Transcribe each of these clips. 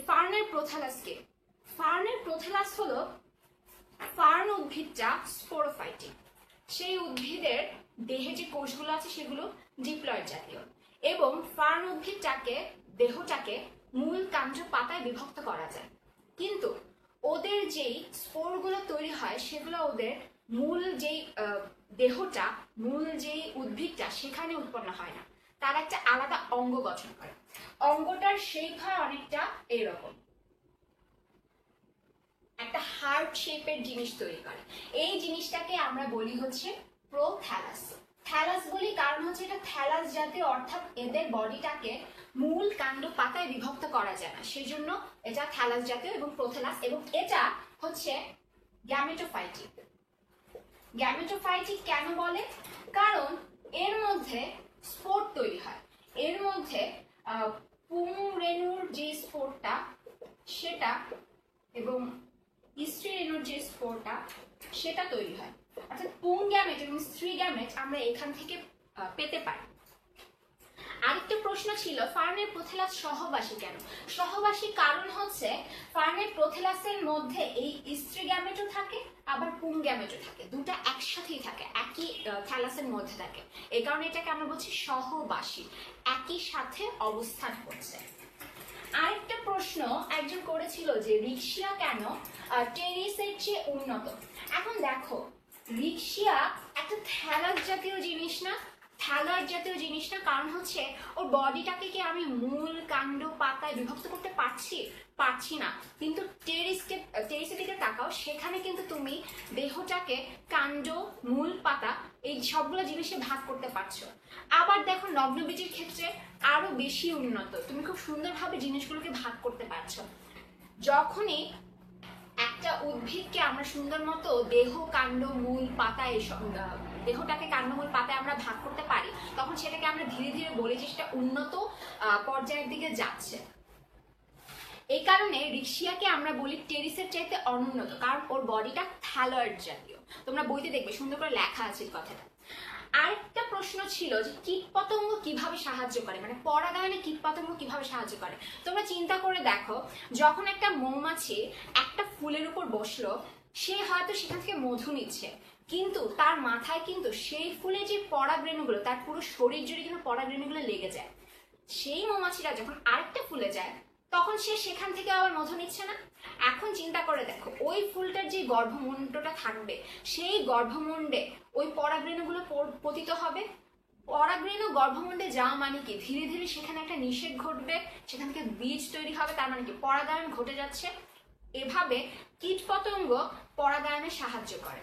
ফার্নের প্রোথালাস কে? ফার্নের প্রোথালাস হলো ফার্ন উদ্ভিদটা স্পোরোফাইটিক। সেই উদ্ভিদের দেহে যে কোষগুলো আছে সেগুলো ডিপ্লয়েড জাতীয় এবং ফার্ন উদ্ভিদটাকে দেহটাকে মূল কাণ্ড পাতায় বিভক্ত করা যায়, কিন্তু ওদের যেই স্পোরগুলো তৈরি হয় সেগুলো ওদের মূল যেই দেহটা, মূল যেই উদ্ভিদটা সেখানে উৎপন্ন হয় না, তার একটা আলাদা অঙ্গ গঠন করে। অঙ্গটার শেপ হয় অনেকটা এরকম, একটা হার্ট শেপের জিনিস তৈরি করে। এই জিনিসটাকে আমরা বলি হচ্ছে প্রোথ্যালাস। থ্যালাস বলি কারণ হচ্ছে এটা থ্যালাস জাতীয়, অর্থাৎ এদের বডিটাকে মূল কাণ্ড পাতায় বিভক্ত করা যায় না, সেই জন্য এটা থ্যালাস জাতীয় এবং প্রোথ্যালাস। এবং এটা হচ্ছে গ্যামেটোফাইটিক। গ্যামেটোফাইটিক কেন বলে? কারণ এর মধ্যে স্পোর তৈরি হয়, এর মধ্যে পুংরেণুর যে স্পোরটা সেটা এবং স্ত্রী রেণুর যে স্পোরটা সেটা তৈরি হয়, অর্থাৎ পুং গ্যামেট এবং স্ত্রী গ্যামেট আমরা এখান থেকে পেতে পারি। আরেকটা প্রশ্ন ছিল ফার্নের প্রোথেলাস সহবাসী কেন? সহবাসী কারণ হচ্ছে ফার্নের প্রোথেলাসের মধ্যে এই স্ত্রী গ্যামেটও থাকে আবার পুং গ্যামেটও থাকে, দুটা একসাথেই থাকে, একই থ্যালাসের মধ্যে থাকে, এই কারণে এটাকে আমরা বলছি সহবাসী, একই সাথে অবস্থান করছে। আরেকটা প্রশ্ন একজন করেছিল যে রিক্সিয়া কেন টেরিসের চেয়ে উন্নত? এখন দেখো, রিক্সিয়া একটা থ্যালাস জাতীয় জিনিস না, থ্যালাস জাতীয় জিনিস না, কারণ হচ্ছে ওর বডিটাকে কি আমি মূল কাণ্ড পাতায় বিভক্ত করতে পারছি না, কিন্তু টেরিসের দিকে তাকাও, সেখানে কিন্তু তুমি দেহটাকে কাণ্ড, মূল, পাতা এই সবগুলো জিনিসে ভাগ করতে পারছো। আবার দেখো নগ্নবীজের ক্ষেত্রে আরো বেশি উন্নত, তুমি খুব সুন্দরভাবে জিনিসগুলোকে ভাগ করতে পারছো। যখনই একটা উদ্ভিদকে আমরা সুন্দর মতো দেহ, কাণ্ড, মূল, পাতা এসব দেহটাকে কাণ্ডমূল পাতায় আমরা ভাগ করতে পারি, তখন সেটাকে আমরা ধীরে ধীরে বলি যে সেটা উন্নত পর্যায়ের দিকে যাচ্ছে। এই কারণে রিক্সিয়াকে আমরা বলি টেরিসের চাইতে অনুন্নত, কারণ ওর বডিটা থ্যালয়েড জাতীয়। তোমরা বইতে দেখবে সুন্দর করে লেখা আছে এই কথাটা। আরেকটা প্রশ্ন ছিল যে কীটপতঙ্গ কিভাবে সাহায্য করে, মানে পরাগায়নে কীটপতঙ্গ কিভাবে সাহায্য করে। তোমরা চিন্তা করে দেখো, যখন একটা মৌমাছি একটা ফুলের উপর বসলো, সে হয়তো সেখান থেকে মধু নিচ্ছে, কিন্তু তার মাথায় কিন্তু সেই ফুলের যে পরাগরেণুগুলো, তার পুরো শরীর জুড়ে কিন্তু পরাগরেণুগুলো লেগে যায়। সেই মৌমাছিটা যখন আরেকটা ফুলে যায়, তখন সে সেখান থেকে আবার মধু নিচ্ছে না। এখন চিন্তা করে দেখো, ওই ফুলটার যে গর্ভমুণ্ডটা থাকবে, সেই গর্ভমুণ্ডে ওই পরাগরেণুগুলো পতিত হবে। পরাগরেণু গর্ভমুণ্ডে যাওয়া মানে কি, ধীরে ধীরে সেখানে একটা নিষেক ঘটবে, সেখান থেকে বীজ তৈরি হবে, তার মানে কি পরাগায়ন ঘটে যাচ্ছে। এভাবে কীটপতঙ্গ পরাগায়নে সাহায্য করে।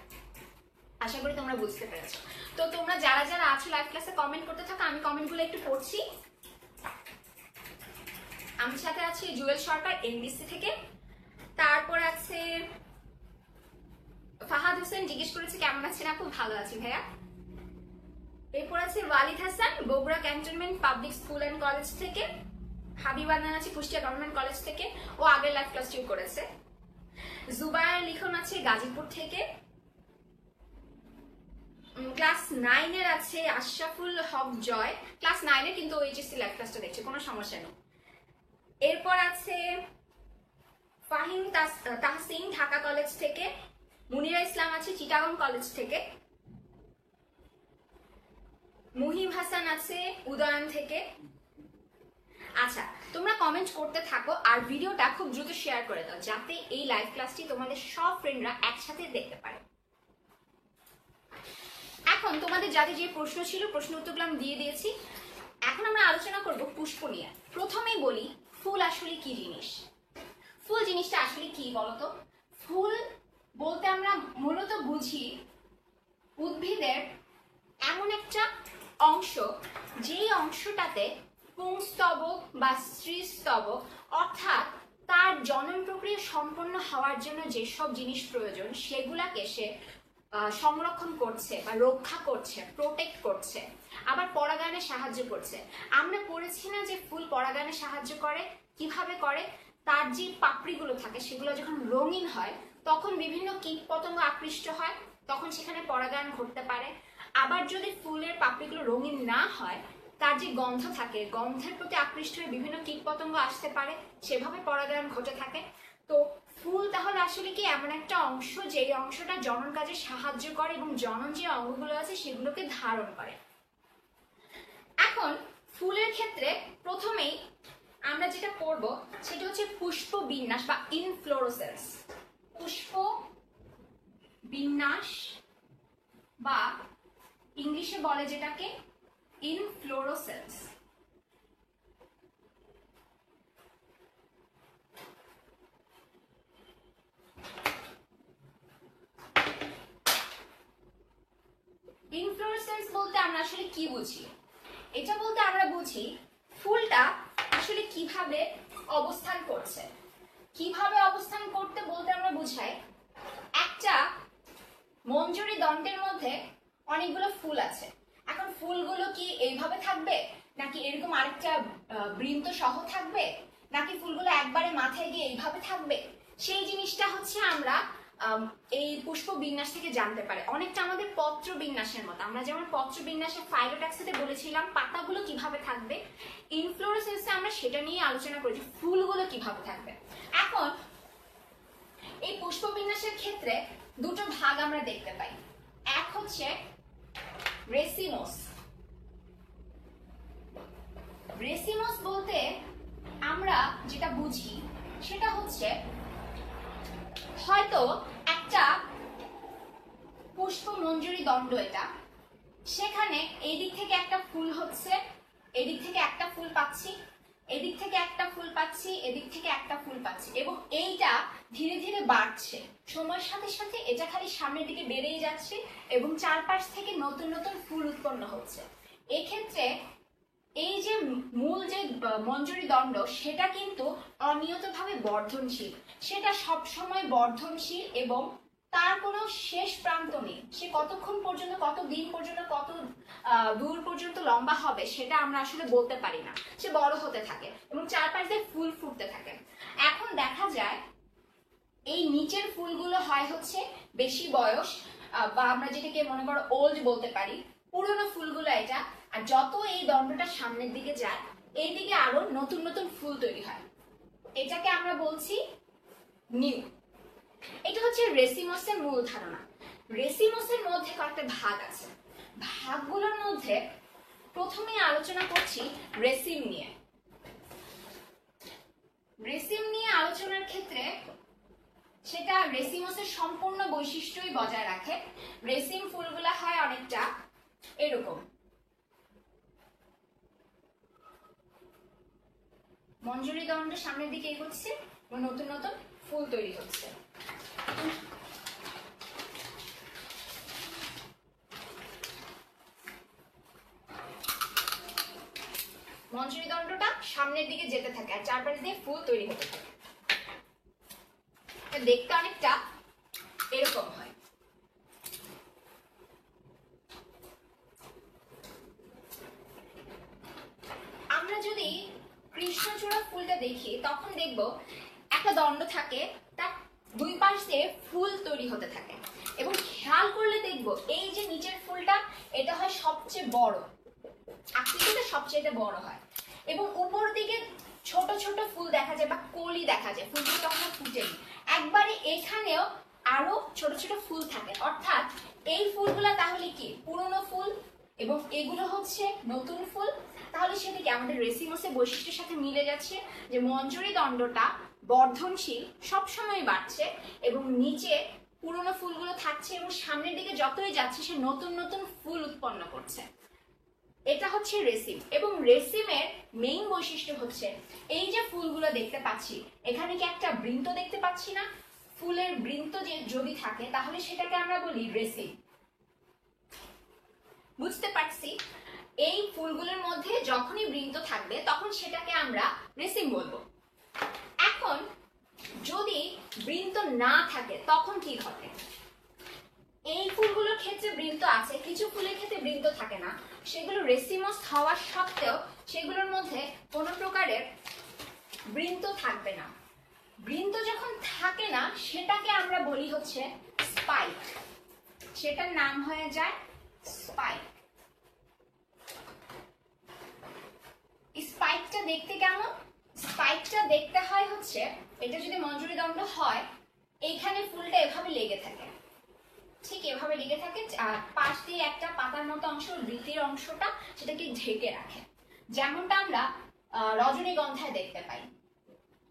আশা করি তোমরা বুঝতে পেরেছো। তো তোমরা যারা যারা আছো লাইভ ক্লাসে কমেন্ট করতে থাকো, আমি কমেন্টগুলো একটু পড়ছি। আমার সাথে আছে জুয়েল সরকার এনবিসি থেকে, তারপর আছে ফাহাদ হোসেন, জিজ্ঞেস করেছে কেমন আছেন আপু? ভালো আছি ভাইয়া। এরপর আছে Walid Hasan Bogura cantonment public school and college থেকে। হাবিবান্নান আছে কুষ্টিয়া গভর্নমেন্ট কলেজ থেকে, ও আগের লাইভ ক্লাসটিও করেছে। জুবায়ের লিখন আছে গাজীপুর থেকে। ক্লাস 9 এর আছে আশরাফুল হক জয়, ক্লাস 9 এর, কিন্তু এইচএসসি লাইভ ক্লাসটা দেখছে, কোনো সমস্যা নেই। এরপর আছে ফাহিম তাহসিন ঢাকা কলেজ থেকে। মুনিরা ইসলাম আছে চিটাগং কলেজ থেকে। মুহিব হাসান আছে উদয়ন থেকে। আচ্ছা, তোমরা কমেন্ট করতে থাকো আর ভিডিওটা খুব দ্রুত শেয়ার করে দাও, যাতে এই লাইভ ক্লাসটি তোমাদের সব ফ্রেন্ডরা একসাথে দেখতে পারে। এখন তোমাদের যাদের যে প্রশ্ন ছিল, প্রশ্ন উত্তরগুলো আমি দিয়ে দিয়েছি। এখন আমরা আলোচনা করব পুষ্প নিয়ে। প্রথমেই বলি, ফুল আসলে কি জিনিস? ফুল জিনিসটা আসলে কি বলতো? ফুল বলতে আমরা মূলত বুঝি উদ্ভিদের এমন একটা অংশ, যেই অংশটাতে পুংস্তবক বা স্ত্রীস্তবক, অর্থাৎ তার জনন প্রক্রিয়া সম্পন্ন হওয়ার জন্য যেসব জিনিস প্রয়োজন সেগুলাকে সে সংরক্ষণ করছে বা রক্ষা করছে, প্রোটেক্ট করছে, আবার পরাগায়নে সাহায্য করছে। আমরা পড়েছি না যে ফুল পরাগায়নে সাহায্য করে? কিভাবে করে? তার যে পাপড়িগুলো থাকে সেগুলো যখন রঙিন হয়, তখন বিভিন্ন কীট পতঙ্গ আকৃষ্ট হয়, তখন সেখানে পরাগায়ন ঘটতে পারে। আবার যদি ফুলের পাপড়িগুলো রঙিন না হয়, তার যে গন্ধ থাকে, গন্ধের প্রতি আকৃষ্ট হয়ে বিভিন্ন কীটপতঙ্গ আসতে পারে, সেভাবে পরাগায়ন ঘটে থাকে। তো ফুল তাহলে আসলে কি এমন একটা অংশ যে অংশটা জনন কাজে সাহায্য করে এবং জনন যে অঙ্গগুলো আছে সেগুলোকে ধারণ করে। এখন ফুলের ক্ষেত্রে প্রথমেই আমরা যেটা করব সেটা হচ্ছে পুষ্প বিন্যাস বা ইনফ্লোরোসেন্স। পুষ্প বিন্যাস বা ইংলিশে বলে যেটাকে ইনফ্লোরোসেন্স। ইনফ্লোরোসেন্স বলতে আমরা আসলে কি বুঝি? এটা বলতে আমরা বুঝি ফুলটা আসলে কিভাবে অবস্থান করছে। কিভাবে অবস্থান করতে বলতে আমরা বুঝাই একটা মঞ্জরি দণ্ডের মধ্যে অনেকগুলো ফুল আছে। এখন ফুলগুলো কি এইভাবে থাকবে, নাকি এরকম আরেকটা বৃন্ত সহ থাকবে, নাকি ফুলগুলো একবারে মাথায় গিয়ে এইভাবে থাকবে, সেই জিনিসটা হচ্ছে আমরা এই পুষ্প বিন্যাস থেকে জানতে পারে। অনেকটা আমাদের পত্র বিন্যাসের মতো। আমরা যেমন পত্র বিন্যাসে ফাইলোটাক্সিতে বলেছিলাম পাতাগুলো কিভাবে থাকবে, ইনফ্লোরেসেন্সে আমরা সেটা নিয়ে আলোচনা করেছি ফুলগুলো কিভাবে থাকবে। এখন এই পুষ্প বিন্যাসের ক্ষেত্রে দুটো ভাগ আমরা দেখতে পাই। এক হচ্ছে রেসিমোস। রেসিমোস বলতে আমরা যেটা বুঝি সেটা হচ্ছে হয়তো একটা পুষ্প মঞ্জরি দণ্ড, এটা সেখানে এই দিক থেকে একটা ফুল হচ্ছে, এদিক থেকে একটা ফুল পাচ্ছি, এদিক থেকে একটা ফুল পাচ্ছি, এদিক থেকে একটা ফুল পাচ্ছি, এবং এইটা ধীরে ধীরে বাড়ছে। সময়ের সাথে সাথে এটা খালি সামনের দিকে বেড়েই যাচ্ছে এবং চারপাশ থেকে নতুন নতুন ফুল উৎপন্ন হচ্ছে। এক্ষেত্রে এই যে মূল যে মঞ্জরি দণ্ড সেটা কিন্তু অনিয়তভাবে বর্ধনশীল। সেটা সবসময় বর্ধনশীল এবং তার কোনো শেষ প্রান্ত নেই। সে কতক্ষণ পর্যন্ত, কত দিন পর্যন্ত, কত দূর পর্যন্ত লম্বা হবে সেটা আমরা আসলে বলতে পারি না। সে বড় হতে থাকে এবং চারপাশ দিয়ে ফুল ফুটতে থাকে। এখন দেখা যায় এই নিচের ফুলগুলো হয় হচ্ছে বেশি বয়স বা আমরা যেটাকে মনে করো ওল্ড বলতে পারি, পুরনো ফুলগুলো এটা। আর যত এই দণ্ডটা সামনের দিকে যায় এই দিকে আরো নতুন নতুন ফুল তৈরি হয়, এটাকে আমরা বলছি নিউ। এটা হচ্ছে রেসিমোসের মূল ধারণা। রেসিমোসের মধ্যে কয়েকটা ভাগ আছে। ভাগগুলোর মধ্যে প্রথমে আলোচনা করছি রেসিম নিয়ে। রেসিম নিয়ে আলোচনার ক্ষেত্রে সেটা রেসিমোসের সম্পূর্ণ বৈশিষ্ট্যই বজায় রাখে। রেসিম ফুলগুলা হয় অনেকটা এরকম, মঞ্জরি দণ্ড সামনের দিকে এগোচ্ছে এবং নতুন নতুন ফুল তৈরি হচ্ছে। মঞ্জরি দণ্ডটা সামনের দিকে যেতে থাকে আর চারপাশ দিয়ে ফুল তৈরি হতে থাকে। দেখতে অনেকটা এরকম হয়। আমরা যদি কৃষ্ণচূড়া ফুলটা দেখি তখন দেখবো একটা দণ্ড থাকে, তার দুই পাশ দিয়ে ফুল তৈরি হতে থাকে এবং খেয়াল করলে দেখবো এই যে নিচের ফুলটা এটা হয় সবচেয়ে বড়, আকৃতিতে সবচেয়ে বড় হয় এবং উপর দিকে ছোট ছোট ফুল দেখা যায় বা কলি দেখা যায়, ফুলগুলো তখন ফুটেনি। একবারে এখানেও আরো ছোট ছোট ফুল থাকে, অর্থাৎ এই ফুলগুলা তাহলে কি পুরনো ফুল এবং এগুলো হচ্ছে নতুন ফুল। তাহলে সেটা কি আমাদের রেসিমোসের বৈশিষ্ট্যের সাথে মিলে যাচ্ছে যে মঞ্জরি দণ্ডটা বর্ধনশীল, সবসময় বাড়ছে এবং নিচে পুরনো ফুলগুলো থাকছে এবং সামনের দিকে যতই যাচ্ছে সে নতুন নতুন ফুল উৎপন্ন করছে। এটা হচ্ছে রেসিম। এবং রেসিমের মেইন বৈশিষ্ট্য হচ্ছে এই যে ফুলগুলো দেখতে পাচ্ছি, এখানে কি একটা বৃন্ত দেখতে পাচ্ছি না? ফুলের বৃন্ত যে যদি থাকে তাহলে সেটাকে আমরা বলি রেসিম। বুঝতে পারছি? এই ফুলগুলোর মধ্যে যখনই বৃন্ত থাকবে তখন সেটাকে আমরা রেসিম বলবো। এখন যদি বৃন্ত না থাকে তখন কি ঘটে? এই ফুলগুলোর ক্ষেত্রে বৃন্ত আছে, কিছু ফুলের ক্ষেত্রে বৃন্ত থাকে না। সেগুলো রেসিমোস হওয়ার সত্ত্বেও সেগুলোর মধ্যে কোনো প্রকারের বৃন্ত থাকবে না। বৃন্ত যখন থাকে না সেটাকে আমরা বলি হচ্ছে স্পাইক। সেটার নাম হয়ে যায় স্পাইক। স্পাইকটা দেখতে কেমন? স্পাইকটা দেখতে হয় হচ্ছে, এটা যদি মঞ্জুরি দণ্ড হয়, এইখানে ফুলটা এভাবে লেগে থাকে, ঠিক এভাবে লেগে থাকে, আর পাশ দিয়ে একটা পাতার মতো অংশ, বৃতির অংশটা সেটাকে ঢেকে রাখে, যেমনটা আমরা রজনীগন্ধায় দেখতে পাই।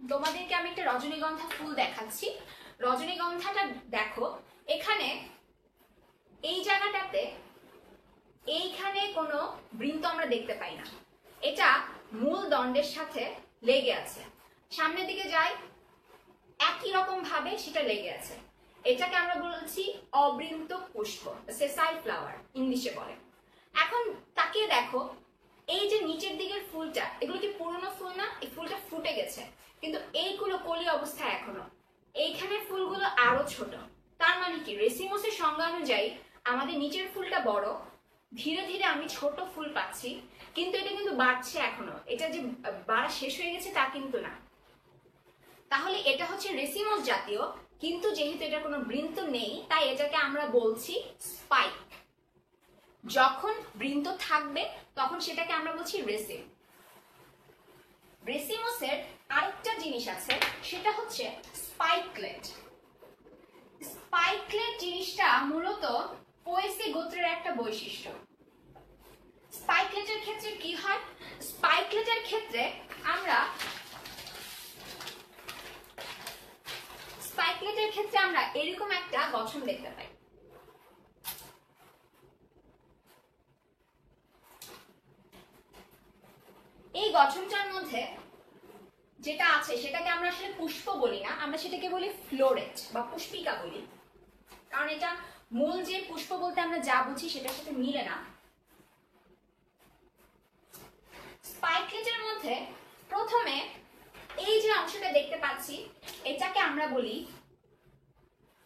তোমাদেরকে আমি একটা রজনীগন্ধা ফুল দেখাচ্ছি। রজনীগন্ধাটা দেখো, এখানে এই জায়গাটাতে এইখানে কোনো বৃন্ত আমরা দেখতে পাই না, এটা মূল দণ্ডের সাথে লেগে আছে। সামনের দিকে যাই, একই রকম ভাবে সেটা লেগে আছে। এটাকে আমরা বলছি অবৃন্ত পুষ্প, সেসাইল ফ্লাওয়ার ইংলিশে বলে। এখন তাকিয়ে দেখো, এই যে নিচের দিকের ফুলটা, এগুলো কি পুরনো ফুল না? এই ফুলটা ফুটে গেছে, কিন্তু এইগুলো কলি অবস্থায় এখনো। এইখানে ফুলগুলো আরো ছোট। তার মানে কি, রেসিমোসের সংজ্ঞা অনুযায়ী আমাদের নিচের ফুলটা বড়, ধীরে ধীরে আমি ছোট ফুল পাচ্ছি, কিন্তু এটা কিন্তু বাড়ছে এখনো। এটা যে বাড়া শেষ হয়ে গেছে তা কিন্তু না। তাহলে এটা হচ্ছে রেসিমোস জাতীয়, কিন্তু যেহেতু এটা কোনো বৃন্ত নেই, তাই এটাকে আমরা বলছি স্পাইক। যখন বৃন্ত থাকবে তখন সেটাকে আমরা বলছি রেসিম। রেসিমোসের আরেকটা জিনিস আছে, সেটা হচ্ছে স্পাইকলেট। স্পাইকলেট জিনিসটা মূলত পোয়েসি গোত্রের একটা বৈশিষ্ট্য। স্পাইকলেটের ক্ষেত্রে কি হয়? স্পাইকলেটের ক্ষেত্রে আমরা এরকম একটা গঠন দেখতে পাই। এই গঠনটার মধ্যে যেটা আছে সেটাকে আমরা আসলে পুষ্প বলি না, আমরা সেটাকে বলি ফ্লোরেট বা পুষ্পিকা বলি, কারণ এটা মূল যে পুষ্প বলতে আমরা যা বুঝি সেটার সাথে মিলে না। স্পাইকলেটের মধ্যে প্রথমে এই যে অংশটা দেখতে পাচ্ছি, এটাকে আমরা বলি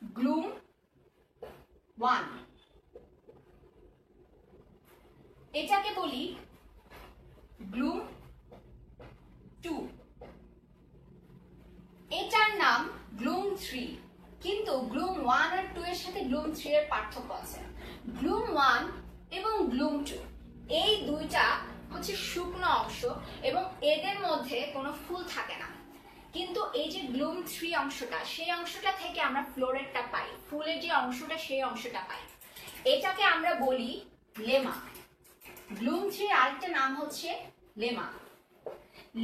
গ্লুম 1, এটাকে বলি গ্লুম 2, এটার নাম গ্লুম 3, কিন্তু গ্লুম 1 আর 2 এর সাথে গ্লুম 3 এর পার্থক্য আছে। গ্লুম 1 এবং গ্লুম 2 এই দুইটা হচ্ছে শুকনো অংশ এবং এদের মধ্যে কোনো ফুল থাকে না, কিন্তু এই যে গ্লুম 3 অংশটা, সেই অংশটা থেকে আমরা ফ্লোরেটটা পাই, ফুলের যে অংশটা সেই অংশটা পাই, এটাকে আমরা বলি লেমা। গ্লুম 3 আরেকটা নাম হচ্ছে লেমা।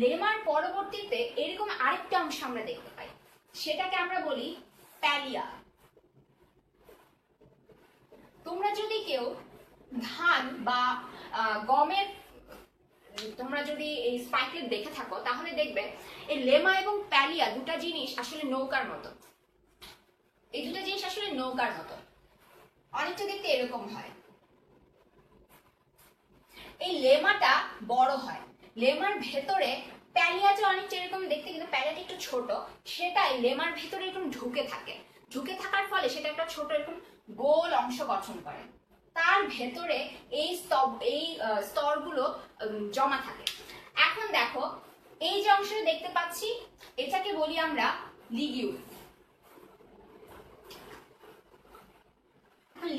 লেমার পরবর্তীতে এরকম আরেকটা অংশ আমরা দেখতে পাই, সেটাকে আমরা বলি প্যালিয়া। তোমরা যদি কেউ ধান বা গমের তোমরা যদি এই স্পাইকলেট দেখে থাকো, তাহলে দেখবে এই লেমা এবং প্যালিয়া দুটা জিনিস আসলে নৌকার মতো। এই দুটা জিনিস আসলে নৌকার মতো, অনেকটা দেখতে এরকম হয়। এই লেমাটা বড় হয়, লেমার ভেতরে প্যালিয়াটা অনেকটা এরকম দেখতে, কিন্তু প্যালিয়াটা একটু ছোট, সেটাই লেমার ভেতরে এরকম ঢুকে থাকে। ঢুকে থাকার ফলে সেটা একটা ছোট এরকম গোল অংশ গঠন করে, তার ভেতরে এই স্তরগুলো জমা থাকে। এখন দেখো, এই যে অংশটা দেখতে পাচ্ছি, এটাকে বলি আমরা লিগিউল।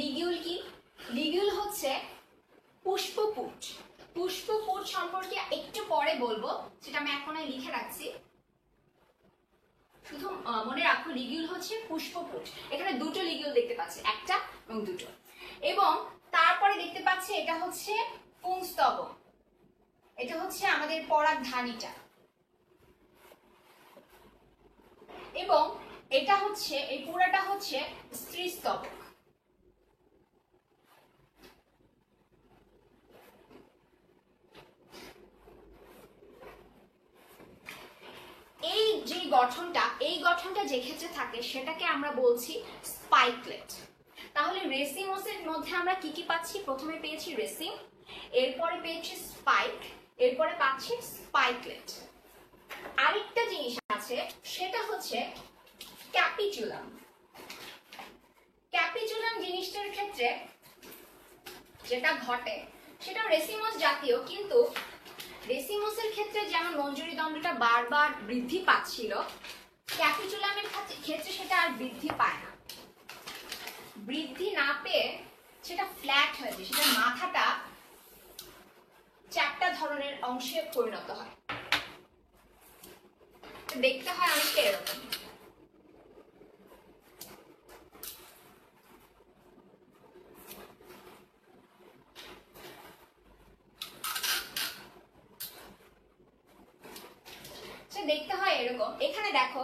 লিগিউল কি? লিগিউল হচ্ছে পুষ্পপুট। পুষ্পপুট সম্পর্কে একটু পরে বলবো, সেটা আমি এখন লিখে রাখছি। শুধু মনে রাখো, লিগিউল হচ্ছে পুষ্পপুট। এখানে দুটো লিগিউল দেখতে পাচ্ছি, একটা এবং দুটো। এবং তারপরে দেখতে পাচ্ছি এটা হচ্ছে পুংস্তবক, এটা হচ্ছে আমাদের পরাগধানীটা, এবং এটা হচ্ছে, এই পুরাটা হচ্ছে স্ত্রীস্তবক। এই যে গঠনটা, এই গঠনটা যে ক্ষেত্রে থাকে সেটাকে আমরা বলছি স্পাইকলেট। তাহলে রেসিমোসের মধ্যে আমরা কি কি পাচ্ছি? প্রথমে পেয়েছি রেসিম, এরপরে পেয়েছি স্পাইক, এরপরে পাচ্ছি স্পাইকলেট। আরেকটা জিনিস আছে, সেটা হচ্ছে ক্যাপিচুলাম। ক্যাপিচুলাম জিনিসটার ক্ষেত্রে যেটা ঘটে সেটা রেসিমোস জাতীয়, কিন্তু রেসিমোসের ক্ষেত্রে যেমন মঞ্জুরি দণ্ডটা বারবার বৃদ্ধি পাচ্ছিল, ক্যাপিচুলামের ক্ষেত্রে সেটা আর বৃদ্ধি পায় না। বৃদ্ধি না পেয়ে সেটা ফ্ল্যাট হয়ে যায়, সেটার মাথাটা চ্যাপ্টা ধরনের অংশে পরিণত হয়। দেখতে হয় অনেকটা এরকম। দেখতে হয় এরকম। এখানে দেখো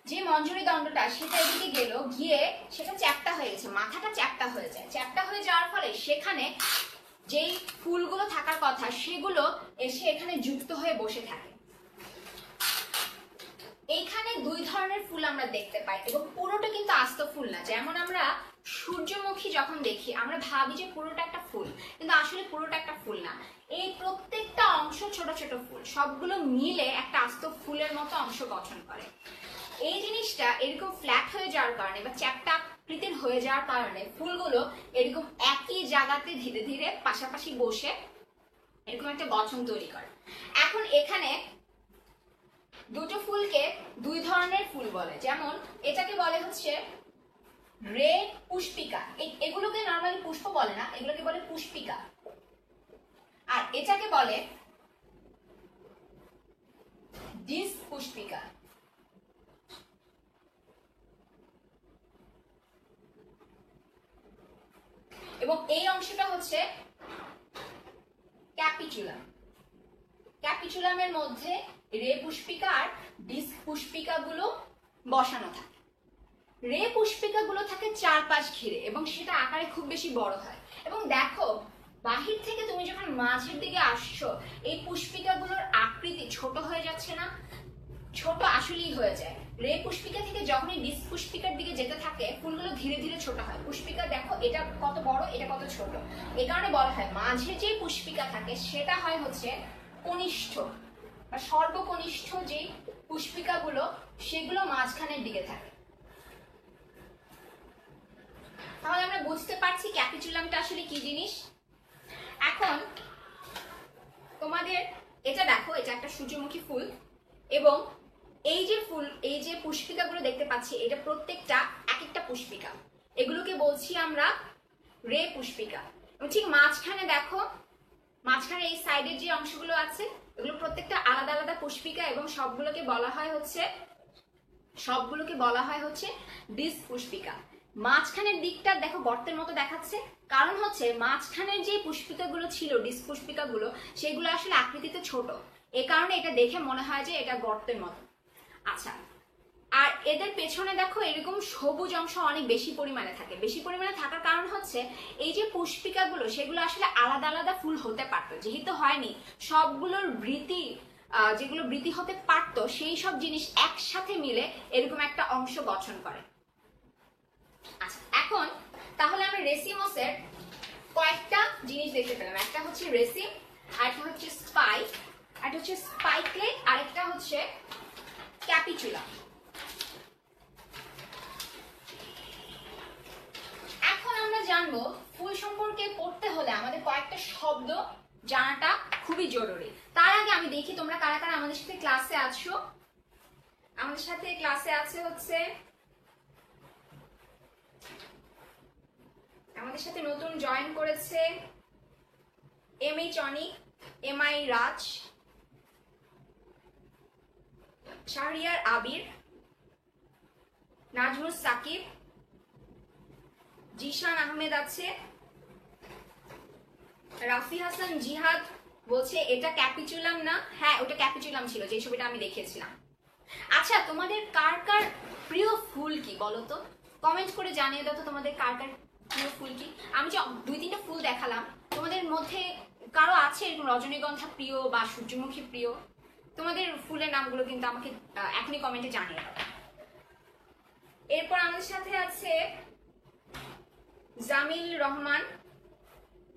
যে মঞ্জরি দণ্ডটা সেটা এদিকে গেল, গিয়ে সেটা চ্যাপ্টা হয়ে গেছে, মাথাটা চ্যাপ্টা হয়ে যায়। চ্যাপ্টা হয়ে যাওয়ার ফলে সেখানে যেই ফুলগুলো থাকার কথা সেগুলো এসে এখানে যুক্ত হয়ে বসে থাকে। এইখানে দুই ধরনের ফুল আমরা দেখতে পাই এবং পুরোটা কিন্তু আস্ত ফুল না। যেমন আমরা সূর্যমুখী যখন দেখি আমরা ভাবি যে পুরোটা একটা ফুল, কিন্তু আসলে পুরোটা একটা ফুল না। এই প্রত্যেকটা অংশ ছোট ছোট ফুল, সবগুলো মিলে একটা আস্ত ফুলের মতো অংশ গঠন করে। এই জিনিসটা এরকম ফ্ল্যাট হয়ে যাওয়ার কারণে বা চ্যাপ্টা আকৃতির হয়ে যাওয়ার কারণে ফুলগুলো এরকম একই জায়গাতে ধীরে ধীরে পাশাপাশি বসে এরকম একটা গঠন তৈরি করে। এখন এখানে দুটো ফুলকে দুই ধরনের ফুল বলে। যেমন এটাকে বলে হচ্ছে রে পুষ্পিকা, এগুলোকে নর্মালি পুষ্প বলে না, এগুলোকে বলে পুষ্পিকা। আর এটাকে বলে ডিস পুষ্পিকা। এবং এই অংশটা হচ্ছে ক্যাপিচুলাম। ক্যাপিচুলামের মধ্যে রে পুষ্পিকা আর ডিস পুষ্পিকা গুলো বসানো থাকে। রে পুষ্পিকা গুলো থাকে চারপাশ ঘিরে এবং সেটা আকারে খুব বেশি বড় হয়। এবং দেখো বাহির থেকে তুমি যখন মাঝের দিকে আসছো এই পুষ্পিকা গুলোর আকৃতি ছোট হয়ে যাচ্ছে না? ছোট আসলেই হয়ে যায়। রে পুষ্পিকা থেকে যখনই ডিস পুষ্পিকার দিকে যেতে থাকে ফুলগুলো ধীরে ধীরে ছোট হয়। পুষ্পিকা দেখো এটা কত বড়, এটা কত ছোট। এই কারণে বলা হয় মাঝে যে পুষ্পিকা থাকে সেটা হয় হচ্ছে কনিষ্ঠ বা সর্বকনিষ্ঠ যে পুষ্পিকা গুলো সেগুলো মাঝখানের দিকে থাকে। তাহলে আমরা বুঝতে পারছি ক্যাপিচুলামটা আসলে কি জিনিস। এখন তোমাদের এটা দেখো, এটা একটা সূর্যমুখী ফুল এবং এই যে ফুল, এই যে পুষ্পিকা গুলো দেখতে পাচ্ছি এটা প্রত্যেকটা এক একটা পুষ্পিকা। এগুলোকে বলছি আমরা রে পুষ্পিকা। এবং ঠিক মাঝখানে দেখো, মাঝখানে এই সাইডের যে অংশগুলো আছে এগুলো প্রত্যেকটা আলাদা আলাদা পুষ্পিকা এবং সবগুলোকে বলা হয় হচ্ছে ডিস পুষ্পিকা। মাঝখানের দিকটা দেখো গর্তের মতো দেখাচ্ছে, কারণ হচ্ছে মাঝখানের যে পুষ্পিকা গুলো ছিল ডিস পুষ্পিকা গুলো সেগুলো আসলে আকৃতিতে ছোট, এ কারণে এটা দেখে মনে হয় যে এটা গর্তের মতো। আচ্ছা, আর এদের পেছনে দেখো এরকম সবুজ অংশ অনেক বেশি পরিমাণে থাকে। বেশি পরিমাণে থাকার কারণ হচ্ছে এই যে পুষ্পিকা গুলো সেগুলো আসলে আলাদা আলাদা ফুল হতে পারতো, যেহেতু হয়নি সবগুলোর বৃতি, যেগুলো বৃতি হতে পারতো সেই সব জিনিস একসাথে মিলে এরকম একটা অংশ গঠন করে। আচ্ছা, এখন তাহলে আমরা রেসিমসের কয়েকটা জিনিস দেখতে পেলাম। একটা হচ্ছে রেসিম, আরেকটা হচ্ছে স্পাইক, আরেকটা হচ্ছে স্পাইকলেট, আরেকটা হচ্ছে ক্যাপিচুলা। এখন আমরা জানবো ফুল সম্পর্কে পড়তে হলে আমাদের কয়েকটা শব্দ জানাটা খুবই জরুরি। তার আগে আমি দেখি তোমরা কারা কারা আমাদের সাথে ক্লাসে আছো। আমাদের সাথে ক্লাসে আছে হচ্ছে আমাদের সাথে নতুন জয়েন করেছে MH অনিক, MI রাজ, শাহরিয়ার আবির, নাজমুল সাকিব, জিশান আহমেদ আছে, রাফি হাসান জিহাদ বলছে এটা ক্যাপিচুলাম না। হ্যাঁ, ওটা ক্যাপিচুলাম ছিল যে ছবিটা আমি দেখিয়েছিলাম। আচ্ছা, তোমাদের কার কার প্রিয় ফুল কি বলো তো? কমেন্ট করে জানিয়ে দাও তো তোমাদের কার কার প্রিয় ফুল কি। আমি যে দুই তিনটা ফুল দেখালাম তোমাদের মধ্যে কারো আছে এরকম রজনীগন্ধা প্রিয় বা সূর্যমুখী প্রিয়? তোমাদের ফুলের নামগুলো কিন্তু আমাকে এখনই কমেন্টে জানিয়ে দাও। এরপর আমাদের সাথে আছে জামিল রহমান,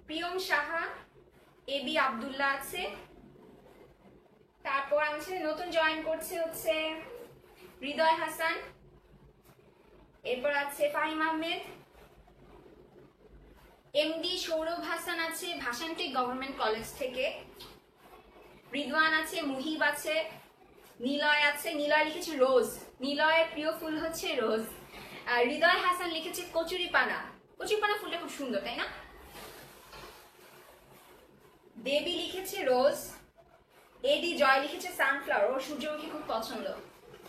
প্রিয়ম সাহা, এবি আব্দুল্লাহ আছে। তারপর আমাদের সাথে নতুন জয়েন করছে হচ্ছে হৃদয় হাসান, এরপর আছে ফাহিম আহমেদ, এমডি সৌরভ হাসান আছে ভাসানটেক গভর্নমেন্ট কলেজ থেকে, রিদওয়ান আছে, মুহিব আছে, নিলয় আছে। নিলয় লিখেছে রোজ, নিলয়ের প্রিয় ফুল হচ্ছে রোজ। আর হৃদয় হাসান লিখেছে কচুরিপানা। কচুরিপানা ফুলটা খুব সুন্দর, তাই না? দেবী লিখেছে রোজ, এডি জয় লিখেছে সানফ্লাওয়ার, ওর সূর্যমুখী খুব পছন্দ।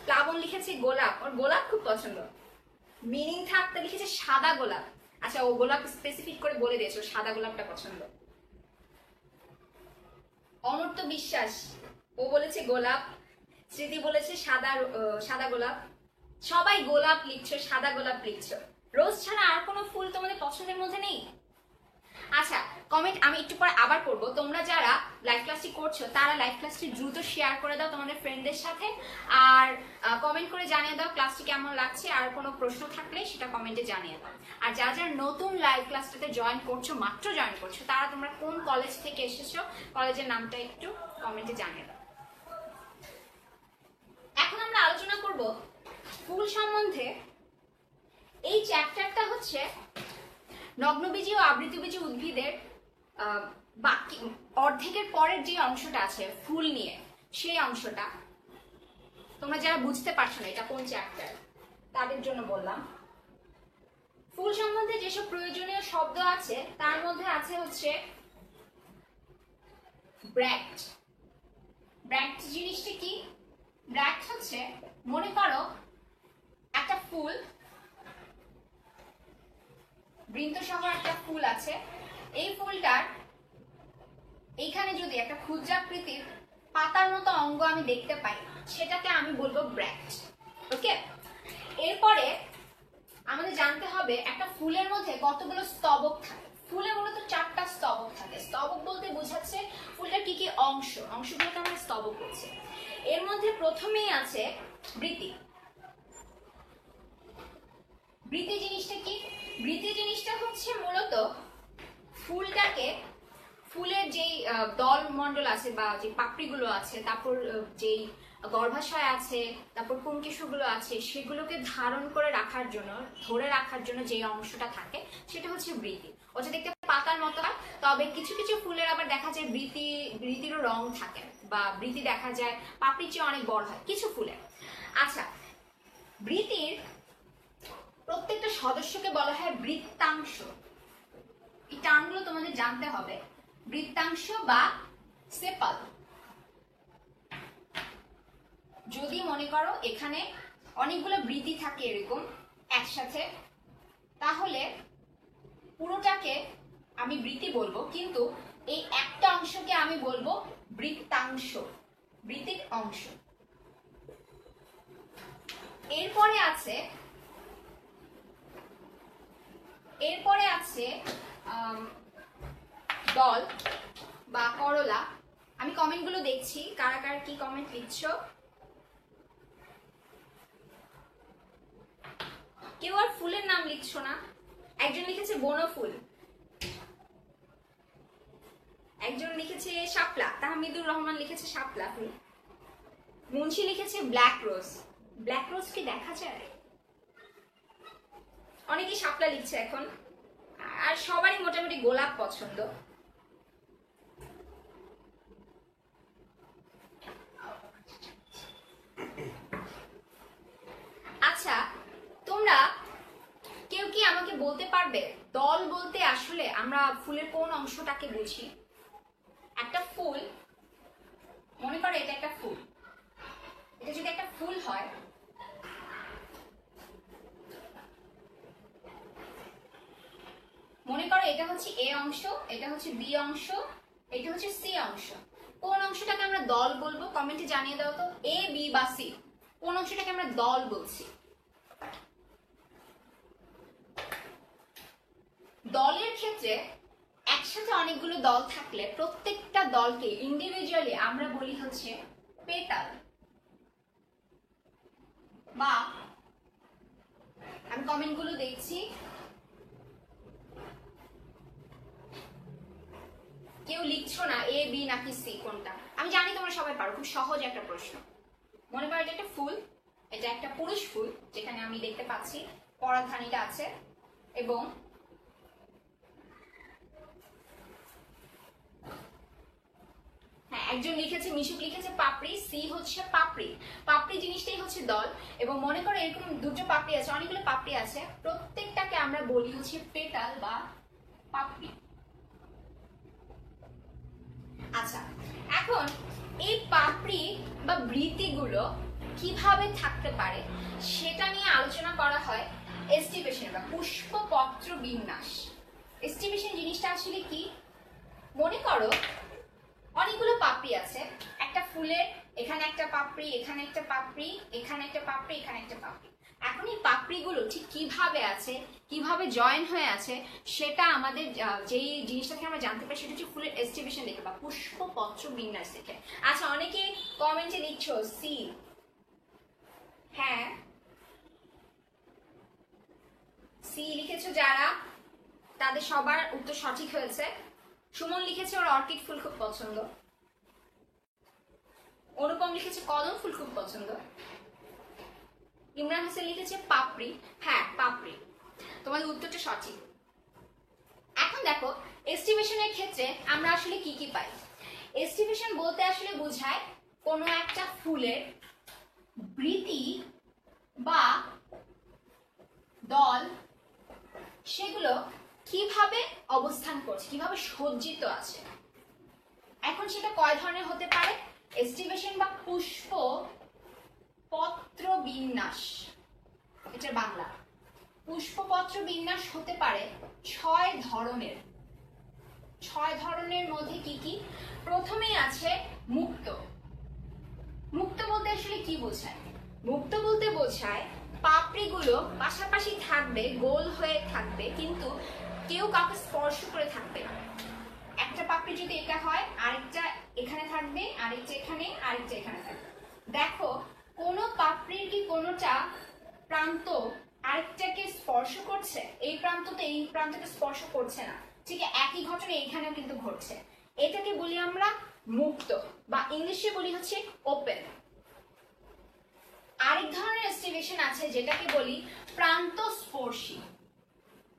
প্লাবন লিখেছে গোলাপ, ওর গোলাপ খুব পছন্দ। মিনিং থাকতে লিখেছে সাদা গোলাপ, আচ্ছা ও গোলাপ স্পেসিফিক করে বলে দিয়েছে ওর সাদা গোলাপটা পছন্দ। অমর্ত্য বিশ্বাস ও বলেছে গোলাপ, স্মৃতি বলেছে সাদা গোলাপ। সবাই গোলাপ লিখছো, সাদা গোলাপ লিখছো। রোজ ছাড়া আর কোনো ফুল তোমাদের পছন্দের মধ্যে নেই? আচ্ছা কমেন্ট আমি একটু পরে আবার করবো। তোমরা যারা লাইভ ক্লাসটি করছো তারা লাইভ ক্লাসটি দ্রুত শেয়ার করে দাও তোমাদের ফ্রেন্ডদের সাথে, আর কমেন্ট করে জানিয়ে দাও ক্লাসটি কেমন লাগছে, আর কোনো প্রশ্ন থাকলে সেটা কমেন্টে জানিয়ে দাও। আর যারা যারা নতুন লাইভ ক্লাসটাতে জয়েন করছো, মাত্র জয়েন করছো, তারা তোমরা কোন কলেজ থেকে এসেছো, কলেজের নামটা একটু কমেন্টে জানিয়ে দাও। এখন আমরা আলোচনা করব ফুল সম্বন্ধে। এই চ্যাপ্টারটা হচ্ছে নগ্নবীজী ও আবৃতবীজী উদ্ভিদের বাকি অর্ধেকের পরের যে অংশটা আছে ফুল নিয়ে, সেই অংশটা তোমরা যারা বুঝতে পারছো না এটা কোন চ্যাপ্টার তাদের জন্য বললাম। ফুল সম্বন্ধে যেসব প্রয়োজনীয় শব্দ আছে তার মধ্যে আছে হচ্ছে ব্র্যাক্ট। ব্র্যাক্ট জিনিসটা কি? ব্র্যাক্ট হচ্ছে, মনে করো একটা ফুল, বৃন্তসহ একটা ফুল আছে, এই ফুলটার এইখানে যদি একটা ক্ষুদ্রাকৃতির পাতার মতো অঙ্গ আমি দেখতে পাই, সেটাকে আমি বলবো ব্র্যাক্ট। ওকে, এরপরে আমাদের জানতে হবে একটা ফুলের মধ্যে কতগুলো স্তবক থাকে। ফুলে মূলত 4টা স্তবক থাকে। স্তবক বলতে বোঝাচ্ছে ফুলটার কি কি অংশ, অংশগুলোকে আমরা স্তবক বলছি। এর মধ্যে প্রথমেই আছে বৃতি। বৃতি জিনিসটা কি? বৃতি জিনিসটা হচ্ছে মূলত ফুলটাকে, ফুলের যেই দল মন্ডল আছে বা যে পাপড়িগুলো আছে, তারপর যেই গর্ভাশয় আছে, তারপর পুংকেশগুলো আছে, সেগুলোকে ধারণ করে রাখার জন্য, ধরে রাখার জন্য যে অংশটা থাকে সেটা হচ্ছে বৃতি। ওটা দেখতে পাতার মতো হয়, তবে কিছু কিছু ফুলের আবার দেখা যায় বৃতিরও রং থাকে, বা বৃতি দেখা যায় পাপড়ির চেয়ে অনেক বড় হয় কিছু ফুলের। আচ্ছা, বৃতির প্রত্যেকটা সদস্যকে বলা হয় বৃত্তাংশ। এই টার্মগুলো তোমাদের জানতে হবে। বৃত্তাংশ বা সেপাল। যদি মনে করো এখানে অনেকগুলো বৃতি থাকে এরকম একসাথে, তাহলে পুরোটাকে আমি বৃতি বলবো, কিন্তু এই একটা অংশকে আমি বলবো বৃত্তাংশ, বৃতির অংশ। এরপরে আছে দল বা করলা। আমি কমেন্টগুলো দেখছি, কারা কারা কি কমেন্ট লিখছো। কেউ আর ফুলের নাম লিখছো না। একজন লিখেছে বনফুল, একজন লিখেছে শাপলা, তাহমিদুর রহমান লিখেছে শাপলা ফুল। মুন্সি লিখেছে ব্ল্যাক রোজ। ব্ল্যাক রোজ কি দেখা যায়? অনেকেই শাপলা লিখছে এখন, আর সবারই মোটামুটি গোলাপ পছন্দ। আচ্ছা, তোমরা কেউ কি আমাকে বলতে পারবে দল বলতে আসলে আমরা ফুলের কোন অংশটাকে বুঝি? একটা ফুল, মনে করো এটা একটা ফুল, এটা যদি একটা ফুল হয়, মনে করো এটা হচ্ছে এ অংশ, এটা হচ্ছে বি অংশ, এটা হচ্ছে সি অংশ। কোন অংশটাকে আমরা দল বলবো কমেন্টে জানিয়ে দাও তো। এ, বি বা সি, কোন অংশটাকে আমরা দল বলছি? দলের ক্ষেত্রে একসাথে অনেকগুলো দল থাকলে প্রত্যেকটা দলকে ইন্ডিভিজুয়ালি আমরা বলি হচ্ছে পেটাল, বা আমি কমেন্টগুলো দেখছি, কেউ লিখছো না এ, বি নাকি সি কোনটা। আমি জানি তোমরা সবাই পারো, খুব সহজ একটা প্রশ্ন। মনে করো এটা একটা ফুল, এটা একটা পুরুষ ফুল, যেখানে আমি দেখতে পাচ্ছি পরাগধানীটা আছে, এবং হ্যাঁ একজন লিখেছে, মিশুক লিখেছে পাপড়ি, সি হচ্ছে পাপড়ি। পাপড়ি জিনিসটাই হচ্ছে দল। এবং মনে করো এরকম দুটো পাপড়ি আছে, অনেকগুলো পাপড়ি আছে, প্রত্যেকটাকে আমরা বলি হচ্ছে পেটাল বা পাপড়ি। আচ্ছা, এখন এই পাপড়ি বা বৃতিগুলো কিভাবে থাকতে পারে সেটা নিয়ে আলোচনা করা হয় এস্টিভেশন বা পুষ্পপত্র বিন্যাস। এস্টিভেশন জিনিসটা আসলে কি? মনে করো অনেকগুলো পাপড়ি আছে একটা ফুলের, এখানে একটা পাপড়ি, এখানে একটা পাপড়ি, এখানে একটা পাপড়ি, এখানে একটা পাপড়ি। এখন এই পাপড়িগুলো ঠিক কিভাবে আছে, কিভাবে জয়েন হয়ে আছে, সেটা আমাদের যেই জিনিসটা থেকে আমরা জানতে পারি সেটা হচ্ছে ফুলের এস্টিভেশন দেখে বা পুষ্পপত্র বিন্যাস দেখে। আচ্ছা, অনেকে কমেন্টে লিখছো সি। হ্যাঁ, সি লিখেছো যারা, তাদের সবার উত্তর সঠিক হয়েছে। সুমন লিখেছে ওর অর্কিড ফুল খুব পছন্দ। অনুপম লিখেছে কদম ফুল খুব পছন্দ। ইমরান হোসেন লিখেছে পাপড়ি। হ্যাঁ, পাপড়ি, তোমাদের উত্তরটা সঠিক। এখন দেখো এস্টিভেশনের ক্ষেত্রে আমরা আসলে কি কি পাই। এস্টিভেশন বলতে আসলে বোঝায় কোনো একটা ফুলের বৃতি বা দল সেগুলো কিভাবে অবস্থান করছে, কিভাবে সজ্জিত আছে। এখন সেটা কয় ধরনের হতে পারে? এস্টিভেশন বা পুষ্প পত্র বিন্যাস, এটা বাংলা। পুষ্পপত্র বিন্যাস হতে পারে 6 ধরনের। 6 ধরনের মধ্যে কি কি? প্রথমেই আছে মুক্ত। মুক্ত বলতে আসলে কি বোঝায়? মুক্ত বলতে বোঝায় পাপড়িগুলো পাশাপাশি থাকবে, গোল হয়ে থাকবে, কিন্তু কেউ কাউকে স্পর্শ করে থাকবে না। একটা পাপড়ি যদি এটা হয়, আরেকটা এখানে থাকবে, আরেকটা এখানে, আরেকটা এখানে থাকবে। দেখো কোনো পাপড়ির কি কোনোটা প্রান্ত আরেকটাকে স্পর্শ করছে? এই প্রান্ত তো এই প্রান্তকে স্পর্শ করছে না। ঠিক একই ঘটনা এখানেও কিন্তু ঘটছে। এটাকে বলি আমরা মুক্ত বা ইংলিশে বলি হচ্ছে ওপেন। আরেক ধরনের এস্টিভেশন আছে যেটাকে বলি প্রান্তস্পর্শী।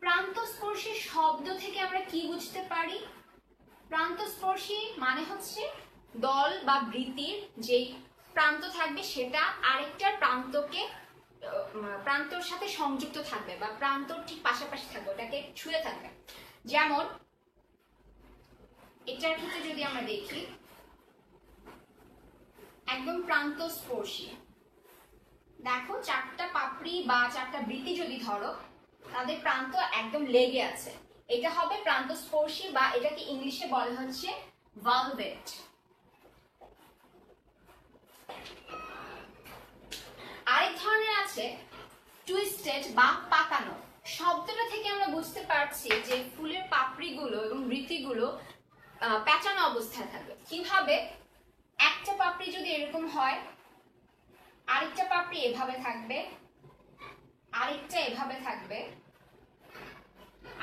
প্রান্তস্পর্শী শব্দ থেকে আমরা কি বুঝতে পারি? প্রান্তস্পর্শী মানে হচ্ছে দল বা বৃত্তির যেই প্রান্ত থাকবে সেটা আরেকটার প্রান্তর সাথে সংযুক্ত থাকবে বা প্রান্তর ঠিক পাশাপাশি থাকবে, ওটাকে ছুঁয়ে থাকবে। যেমন এটার ক্ষেত্রে যদি আমরা দেখি একদম প্রান্তস্পর্শী, দেখো 4টা পাপড়ি বা 4টা বৃত্তি যদি ধরো, তাদের প্রান্ত একদম লেগে আছে, এটা হবে প্রান্তস্পর্শী বা এটাকে ইংলিশে বলা হচ্ছে ভালভেট। আরেক ধরনের আছে টুইস্টেড বা পাকানো। শব্দটা থেকে আমরা বুঝতে পারছি যে ফুলের পাপড়িগুলো এবং বৃত্তিগুলো প্যাঁচানো অবস্থায় থাকবে। কিভাবে? একটা পাপড়ি যদি এরকম হয়, আরেকটা পাপড়ি এভাবে থাকবে, আরেকটা এভাবে থাকবে,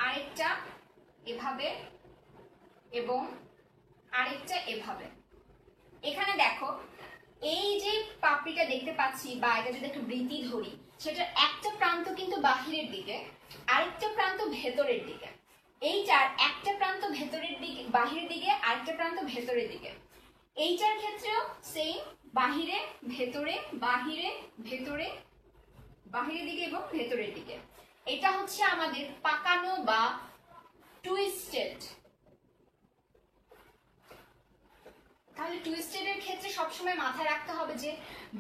আরেকটা এভাবে এবং আরেকটা এভাবে। এখানে দেখো এই যে পাপড়িটা দেখতে পাচ্ছি বা এটা যদি একটু বৃত্তি ধরি, সেটার একটা প্রান্ত কিন্তু বাহিরের দিকে, আরেকটা প্রান্ত ভেতরের দিকে। এইটার একটা প্রান্ত ভেতরের দিকে, বাহিরের দিকে, আরেকটা প্রান্ত ভেতরের দিকে। এইটার ক্ষেত্রেও সেম, বাহিরে ভেতরে, বাহিরে ভেতরে, বাহিরের দিকে এবং ভেতরের দিকে। এটা হচ্ছে আমাদের পাকানো বা টুইস্টেড। তাহলে টুইস্টেডের ক্ষেত্রে সবসময় মাথায় রাখতে হবে যে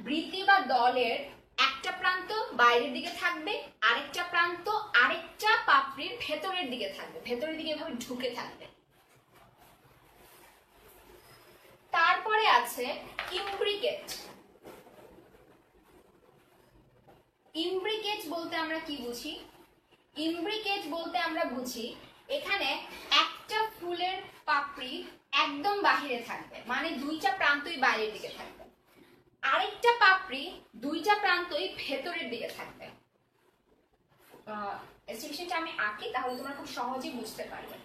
বৃত্তি বা দলের একটা প্রান্ত বাইরের দিকে থাকবে, আরেকটা প্রান্ত আরেকটা পাপড়ির ভেতরের দিকে থাকবে, ভেতরের দিকে এভাবে ঢুকে থাকবে। তারপরে আছে ইমব্রিকেট। ইমব্রিকেট বলতে আমরা কি বুঝি? ইমব্রিকেট বলতে আমরা বুঝি এখানে একটা ফুলের পাপড়ি একদম বাহিরে থাকবে, মানে 2টা প্রান্তই বাইরের দিকে থাকবে, আরেকটা পাপড়ি 2টা প্রান্তই ভেতরের দিকে থাকবে। এস্টিভেশনটা আমি আঁকি তাহলে তোমরা খুব সহজেই বুঝতে পারবে।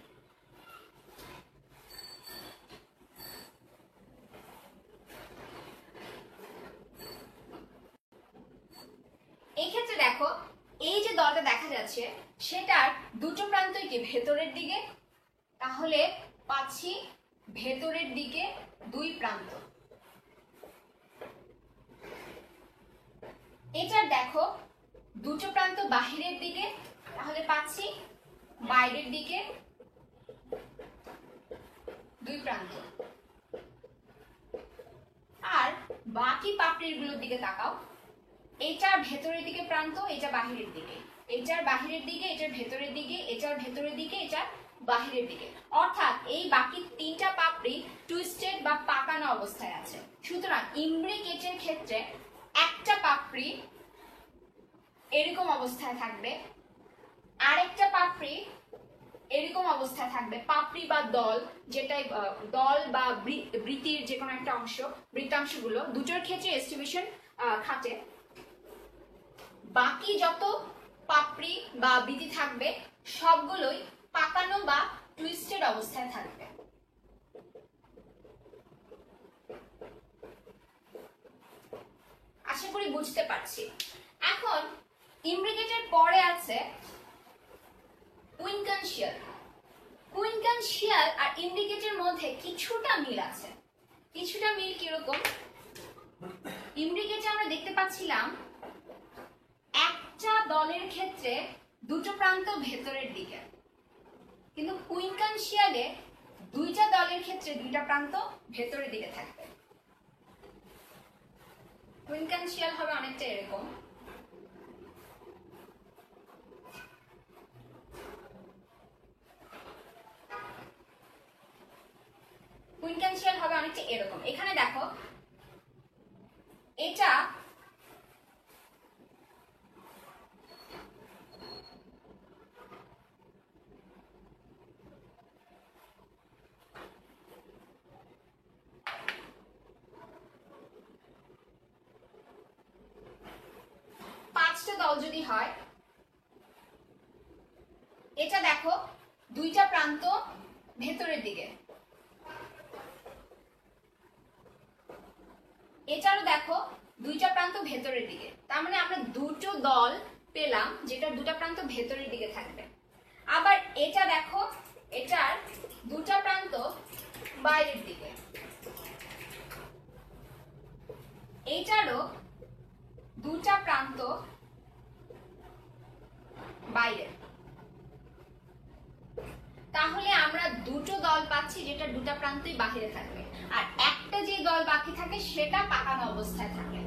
এই ক্ষেত্রে দেখো এই যে দলটা দেখা যাচ্ছে সেটার 2টো প্রান্তই কি ভেতরের দিকে, তাহলে পাচ্ছি ভেতরের দিকে 2 প্রান্ত। এটার দেখো 2টো প্রান্ত বাহিরের দিকে, তাহলে পাচ্ছি বাইরের দিকে 2 প্রান্ত। আর বাকি পাপড়িগুলোর দিকে তাকাও, এটার ভেতরের দিকে প্রান্ত, এটা বাহিরের দিকে, এটার বাহিরের দিকে, এটার ভেতরের দিকে, এটার ভেতরের দিকে, এটার বাহিরের দিকে। অর্থাৎ এই বাকি তিনটা পাপড়ি টুইস্টেড বা পাকানো অবস্থায় আছে। সুতরাং ইমব্রিকেটের ক্ষেত্রে একটা পাপড়ি এরকম অবস্থায় থাকবে, আরেকটা পাপড়ি এরকম অবস্থায় থাকবে। পাপড়ি বা দল, যেটাই দল বা বৃত্তির যে কোনো একটা অংশ, বৃত্তাংশগুলো দুটোর ক্ষেত্রে এস্টিমেশন খাটে। বাকি যত পাপড়ি বা বৃত্তি থাকবে সবগুলোই পাকানো বা টুইস্টেড অবস্থায় থাকবে। আশা করি বুঝতে পারছি। এখন ইমব্রিকেটের পরে আছে কুইনকানশিয়াল। কুইনকানশিয়াল আর ইমব্রিকেটের মধ্যে কিছুটা মিল আছে। কিছুটা মিল কিরকম? ইমব্রিকেটে আমরা দেখতে পাচ্ছিলাম একটা দলের ক্ষেত্রে দুটো প্রান্ত ভেতরের দিকে, কিন্তু কুইনকানশিয়ালে দুইটা দলের ক্ষেত্রে দুইটা প্রান্ত ভেতরের দিকে থাকবে। কুইনকানশিয়াল হবে অনেকটা এরকম। কুইনকানশিয়াল হবে অনেকটা এরকম। এখানে দেখো এটা পাঁচটা দল যদি হয়, এটা দেখো দুইটা প্রান্ত ভেতরের দিকে, এটারও দেখো দুইটা প্রান্ত ভেতরের দিকে। তার মানে আমরা দুটো দল পেলাম যেটা দুটা প্রান্ত ভেতরের দিকে থাকবে। আবার এটা দেখো, এটার দুটা প্রান্ত বাইরের দিকে, এইটারও দুটা প্রান্ত বাইরে। তাহলে আমরা দুটো দল পাচ্ছি যেটা দুটা প্রান্তই বাহিরে থাকবে, আর একটা যে দল বাকি থাকে সেটা পাকানো অবস্থায় থাকে।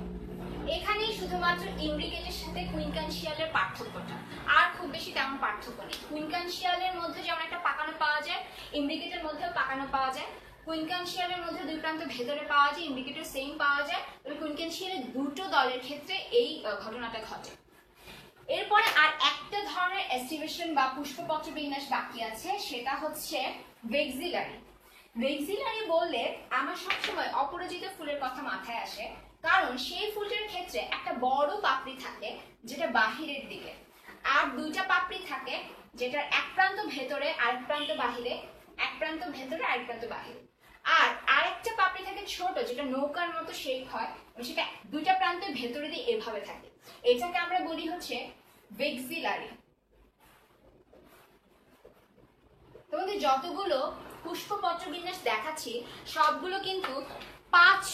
এখানেই শুধুমাত্র ইমব্রিকেটের সাথে কুইনকানশিয়ালের পার্থক্যটা, আর খুব বেশি তেমন পার্থক্য নেই। কুইনকানশিয়ালের মধ্যে যেমন একটা পাকানো পাওয়া যায়, ইমব্রিকেটের মধ্যেও পাকানো পাওয়া যায়। কুইনকানশিয়ালের মধ্যে দুই প্রান্ত ভেতরে পাওয়া যায়, ইমব্রিকেটের সেম পাওয়া যায়। তবে কুইনকানশিয়ালের দুটো দলের ক্ষেত্রে এই ঘটনাটা ঘটে। এরপরে আর একটা ধরনের এস্টিমেশন বা পুষ্পপত্র বিন্যাস বাকি আছে, সেটা হচ্ছে ভেক্সিলারি। ভেক্সিলারি বললে আমার সবসময় অপরাজিত ফুলের কথা মাথায় আসে, কারণ সেই ফুলটার ক্ষেত্রে একটা বড় পাপড়ি থাকে যেটা বাহিরের দিকে, আর দুইটা পাপড়ি থাকে যেটার এক প্রান্ত ভেতরে আরেক প্রান্ত বাহিরে, এক প্রান্ত ভেতরে আরেক প্রান্ত বাহিরে। আর আরেকটা পাপড়ি থাকে ছোট যেটা নৌকার মতো শেপ হয়, সেটা দুইটা প্রান্তের ভেতরে দিয়ে এভাবে থাকে। এটাকে আমরা বলি হচ্ছে ভেক্সিলারি। তোমাদের যতগুলো পুষ্পপত্র বিন্যাস দেখাচ্ছি সবগুলো কিন্তু পাঁচ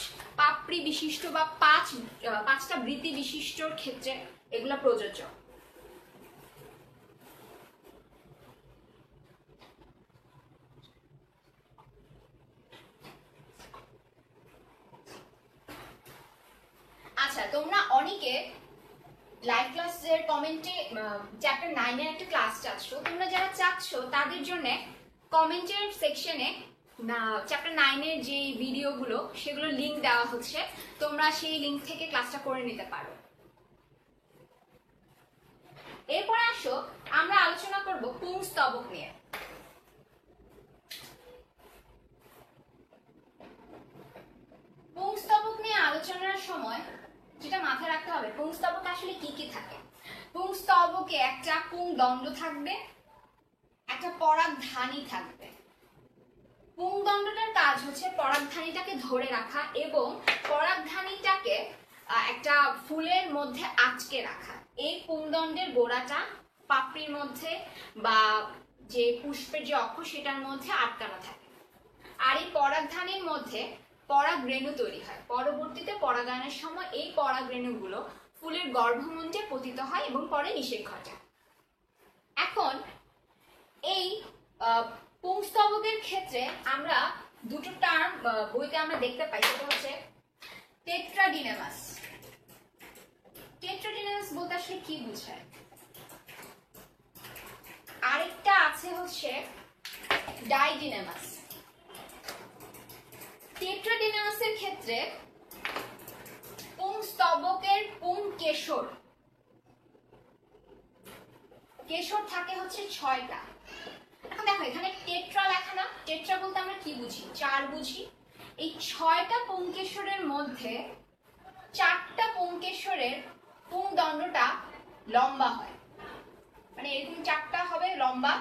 পাপড়ি বিশিষ্ট বা পাঁচটা বৃত্তি বিশিষ্টর ক্ষেত্রে এগুলো প্রযোজ্য। আচ্ছা, তোমরা অনেকে লাইভ ক্লাসের কমেন্টে চ্যাপ্টার 9 এর একটা ক্লাস চাচ্ছ। তোমরা যারা চাচ্ছ তাদের জন্য কমেন্টের সেকশনে চ্যাপ্টার 9 এর যে ভিডিওগুলো সেগুলো লিংক দেওয়া হচ্ছে, তোমরা সেই লিংক থেকে ক্লাসটা করে নিতে পারো। এরপরে আসো আমরা আলোচনা করব পুংস্তবক নিয়ে। পুংস্তবক নিয়ে আলোচনার সময় যেটা মাথায় রাখতে হবে, পুংস্তবকে আসলে কি কি থাকে। পুংস্তবকে একটা পুংদণ্ড থাকবে, একটা পরাগধানী থাকবে। পুংদণ্ডটার কাজ হচ্ছে পরাগধানীটাকে ধরে রাখা এবং পরাগধানীটাকে একটা ফুলের মধ্যে আটকে রাখা। এই পুংদণ্ডের গোড়াটা পাপড়ির মধ্যে বা যে পুষ্পের যে অক্ষ সেটার মধ্যে আটকানো থাকে। আর এই পরাগধানীর মধ্যে পরাগরেণু তৈরি হয়। পরবর্তীতে পরাগায়নের সময় এই পরাগরেণুগুলো ফুলের গর্ভমুণ্ডে পতিত হয় এবং পরে নিষেক ঘটে। এখন এই পুংস্তবকের ক্ষেত্রে আমরা দুটো টার্ম বইতে আমরা দেখতে পাই, সেটা হচ্ছে টেট্রাডিনামাস। টেট্রাডিনামাস বলতে আসলে কি বোঝায়? আরেকটা আছে হচ্ছে ডাইডিনামাস। টেট্রাডিনামাসের ক্ষেত্রে পুংস্তবকের পুংকেশর থাকে হচ্ছে 6টা। এখন দেখো এখানে টেট্রা লেখা না, টেট্রা বলতে আমরা কি বুঝি? 4 বুঝি। এই 6টা পুংকেশরের মধ্যে 4টা পুংকেশরের পুংদণ্ডটা লম্বা হয়, মানে এরকম 4টা হবে লম্বা,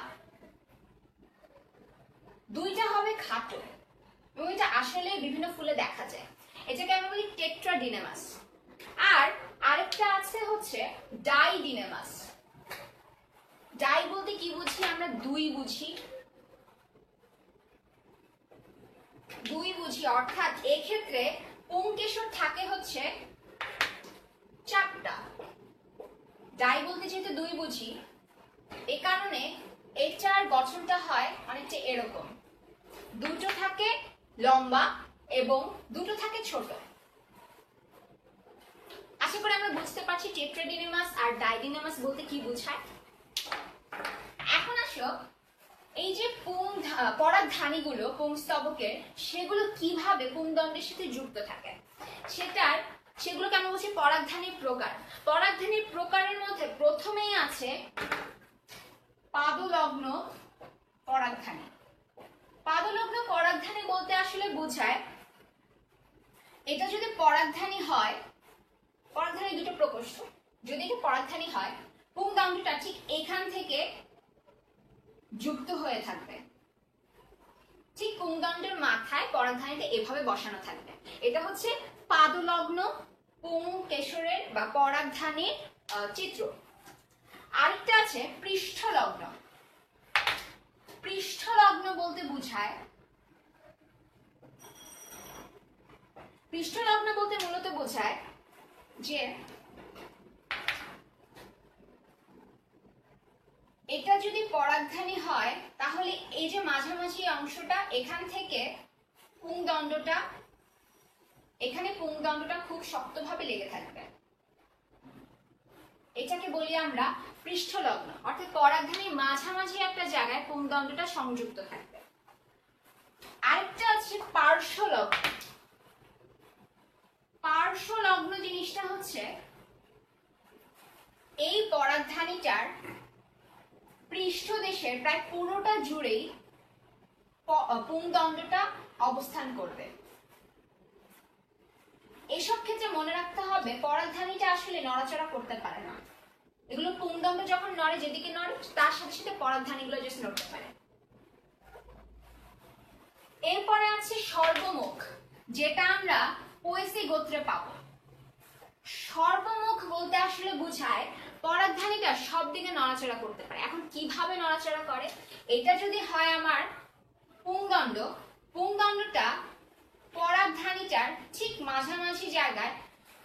2টা হবে খাটো, এবং এটা আসলে বিভিন্ন ফুলে দেখা যায়। এটাকে আমরা বলি টেট্রাডিনামাস। আর আরেকটা আছে হচ্ছে ডাইডিনামাস। ডাই বলতে কি বুঝি আমরা? 2 বুঝি। অর্থাৎ এক্ষেত্রে পুংকেশর থাকে হচ্ছে 4টা। ডাই বলতে যেহেতু 2 বুঝি, এই কারণে এটার গঠনটা হয় অনেকটা এরকম, 2টো থাকে লম্বা এবং 2টো থাকে ছোট। আশা করি আমরা বুঝতে পারছি টেট্রাডিনামাস আর ডাইডিনামাস বলতে কি বোঝায়। এখন আসো এই যে পরাগধানীগুলো পুংস্তবকের, সেগুলো কিভাবে পুংদণ্ডের সাথে যুক্ত থাকে সেগুলোকে আমরা বলছি পরাগধানীর প্রকার। পরাগধানীর প্রকারের মধ্যে প্রথমেই আছে পাদলগ্ন পরাগধানী। পাদলগ্ন পরাগধানী বলতে আসলে বোঝায়, এটা যদি পরাগধানী হয়, পরাগধানী দুটো প্রকোষ্ঠ, যদি এটা পরাগধানী হয় পুংদণ্ডটা ঠিক এখান থেকে যুক্ত হয়ে থাকবে, ঠিক পুংদণ্ডের মাথায় পরাগধানীটা এভাবে বসানো থাকবে। এটা হচ্ছে পাদলগ্ন পুংকেশরের বা পরাগধানীর চিত্র। আরেকটা আছে পৃষ্ঠলগ্ন। পৃষ্ঠলগ্ন বলতে বোঝায়, পৃষ্ঠলগ্ন বলতে মূলত বোঝায় যে এটা যদি পরাগধানী হয় তাহলে এই যে মাঝামাঝি অংশটা, এখান থেকে পুংদণ্ডটা, এখানে পুংদণ্ডটা খুব শক্তভাবে লেগে থাকবে, এটাকে বলি আমরা পৃষ্ঠলগ্ন। অর্থাৎ পরাগধানীর মাঝামাঝি একটা জায়গায় পুংদণ্ডটা সংযুক্ত থাকবে। আরেকটা আছে পার্শ্বলগ্ন। পার্শ্বলগ্ন জিনিসটা হচ্ছে এই পরাগধানীটার পৃষ্ঠদেশের প্রায় পুরোটা জুড়েই পুংদণ্ডটা অবস্থান করবে। এসব ক্ষেত্রে মনে রাখতে হবে পরাগধানীটা আসলে নড়াচড়া করতে পারে না। এগুলো পুংদণ্ড যখন নড়ে, যেদিকে নড়ে তার সাথে সাথে পরাগধানীগুলো জাস্ট নড়তে পারে। এরপরে আছে সর্বমুখ, যেটা আমরা পোয়েসি গোত্রে পাবো। সর্বমুখ বলতে আসলে বোঝায় পরাগধানীটা সব দিকে নড়াচড়া করতে পারে। এখন কিভাবে নড়াচড়া করে? এটা যদি হয় আমার পুংদণ্ড, পুংদণ্ডটা পরাগধানীটার ঠিক মাঝামাঝি জায়গায়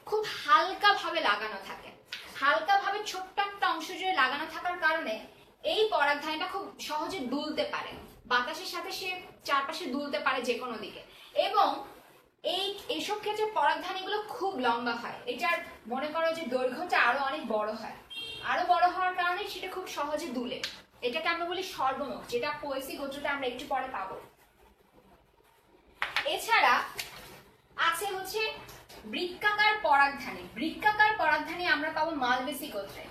খুব হালকা ভাবে লাগানো থাকে। হালকা ভাবে ছোট্ট একটা অংশ জুড়ে লাগানো থাকার কারণে এই পরাগধানীটা খুব সহজে দুলতে পারে, বাতাসের সাথে সে চারপাশে দুলতে পারে যে কোনো দিকে। এবং এইসব ক্ষেত্রে পরাগধানীগুলো খুব লম্বা হয়। এটার মনে করো যে দৈর্ঘ্যটা আরো অনেক বড় হয়, আরো বড় হওয়ার কারণে সেটা খুব সহজে দুলে। এটাকে আমরা বলি সর্বমুখ, যেটা পোয়েসি গোত্রটা আমরা একটু পরে পাবো। এছাড়া আছে হচ্ছে বৃক্কাকার পরাগধানী। বৃক্কাকার পরাগধানী আমরা পাবো মালবেসি গোত্রে।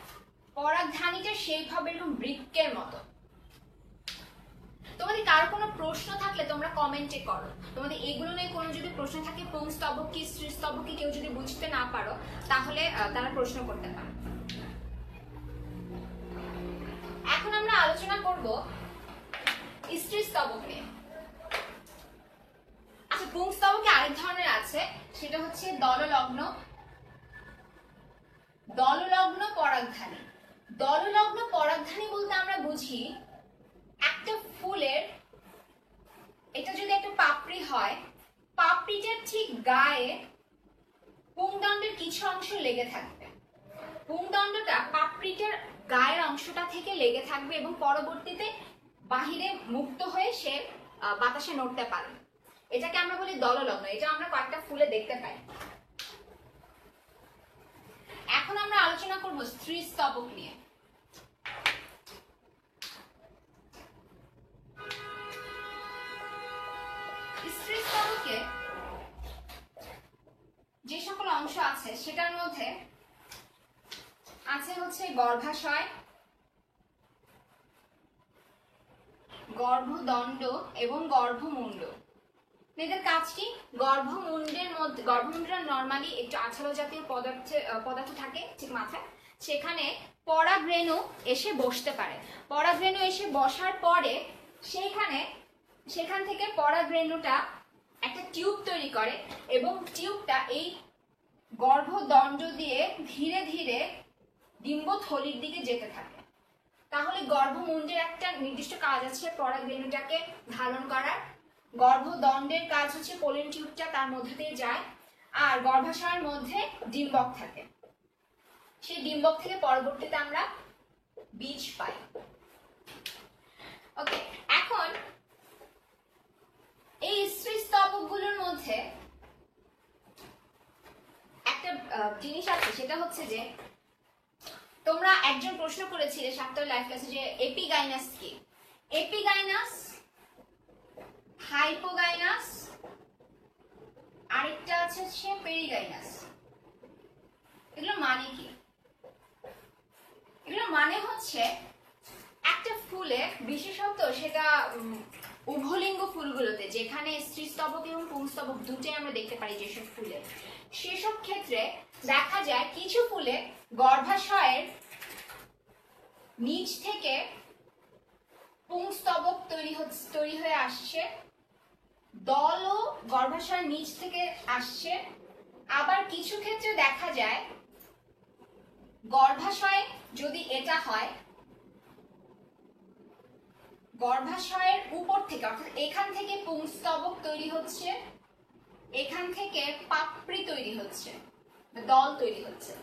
পরাগধানীটা সেইভাবে এরকম বৃক্কের মতো। তোমাদের কারো কোনো প্রশ্ন থাকলে তোমরা কমেন্টে করো। তোমাদের এগুলো নিয়ে কোনো যদি প্রশ্ন থাকে, পুংস্তবক কি স্ত্রীস্তবক কি কেউ যদি বুঝতে না পারো তাহলে তারা প্রশ্ন করতে পারো। এখন আমরা আলোচনা করব স্ত্রীস্তবক নিয়ে। আচ্ছা, পুংস্তবকে আরেক ধরনের আছে, সেটা হচ্ছে দললগ্ন। দললগ্ন পরাগধানী। দললগ্ন পরাগধানী বলতে আমরা বুঝি একটা ফুলের, এটা যদি একটা পাপড়ি হয়, পাপড়িটার ঠিক গায়ে পুংদণ্ডের কিছু অংশ লেগে থাকবে। পুংদণ্ডটা পাপড়িটার গায়ের অংশটা থেকে লেগে থাকবে এবং পরবর্তীতে বাহিরে মুক্ত হয়ে সে বাতাসে নড়তে পারে। এটাকে আমরা বলি দললগ্ন। এটা আমরা কয়েকটা ফুলে দেখতে পাই। এখন আমরা আলোচনা করব স্ত্রীস্তবক নিয়ে। স্ত্রীস্তবকে যে সকল অংশ আছে সেটার মধ্যে আছে হচ্ছে গর্ভাশয়, গর্ভদণ্ড এবং গর্ভমুণ্ড। এদের কাজ কি? গর্ভমুণ্ডের মধ্যে, গর্ভমুণ্ডটা নর্মালি একটু আঠালো জাতীয় পদার্থ থাকে ঠিক মাথায়, সেখানে পরাগরেণু এসে বসতে পারে। পরাগরেণু এসে বসার পরে সেখান থেকে পরাগরেণুটা একটা টিউব তৈরি করে এবং টিউবটা এই গর্ভদণ্ড দিয়ে ধীরে ধীরে ডিম্বথলির দিকে যেতে থাকে। তাহলে গর্ভমুণ্ডের একটা নির্দিষ্ট কাজ আছে পরাগরেণুটাকে ধারণ করার, গর্ভদণ্ডের কাজ হচ্ছে পোলেন টিউবটা তার মধ্যে দিয়ে যায়, আর গর্ভাশয়ের মধ্যে ডিম্বক থাকে। সেই ডিম্বক থেকে পরবর্তীতে আমরা বীজ পাই। ওকে, এখন এই স্ত্রীস্তবকগুলোর মধ্যে একটা জিনিস আছে, সেটা হচ্ছে যে তোমরা একজন প্রশ্ন করেছিলে সাপ্তাহিক লাইফ ক্লাসে যে এপিগাইনাস কি। এপিগাইনাস, হাইপোগাইনাস, আরেকটা আছে হচ্ছে পেরিগাইনাস। এগুলো মানে কি? এগুলো মানে হচ্ছে একটা ফুলে, বিশেষত সেটা উভলিঙ্গ ফুলগুলোতে যেখানে স্ত্রীস্তবক এবং পুংস্তবক দুটোই আমরা দেখতে পারি যেসব ফুলে, সেসব ক্ষেত্রে দেখা যায় কিছু ফুলে গর্ভাশয়ের নিচ থেকে পুংস্তবক তৈরি হয়ে আসছে, দলও গর্ভাশয়ের নিচ থেকে আসছে। আবার কিছু ক্ষেত্রে দেখা যায় গর্ভাশয়ে যদি এটা হয়, গর্ভাশয়ের উপর থেকে, অর্থাৎ এখান থেকে পুংস্তবক তৈরি হচ্ছে, এখান থেকে পাপড়ি তৈরি হচ্ছে, দল তৈরি হচ্ছে।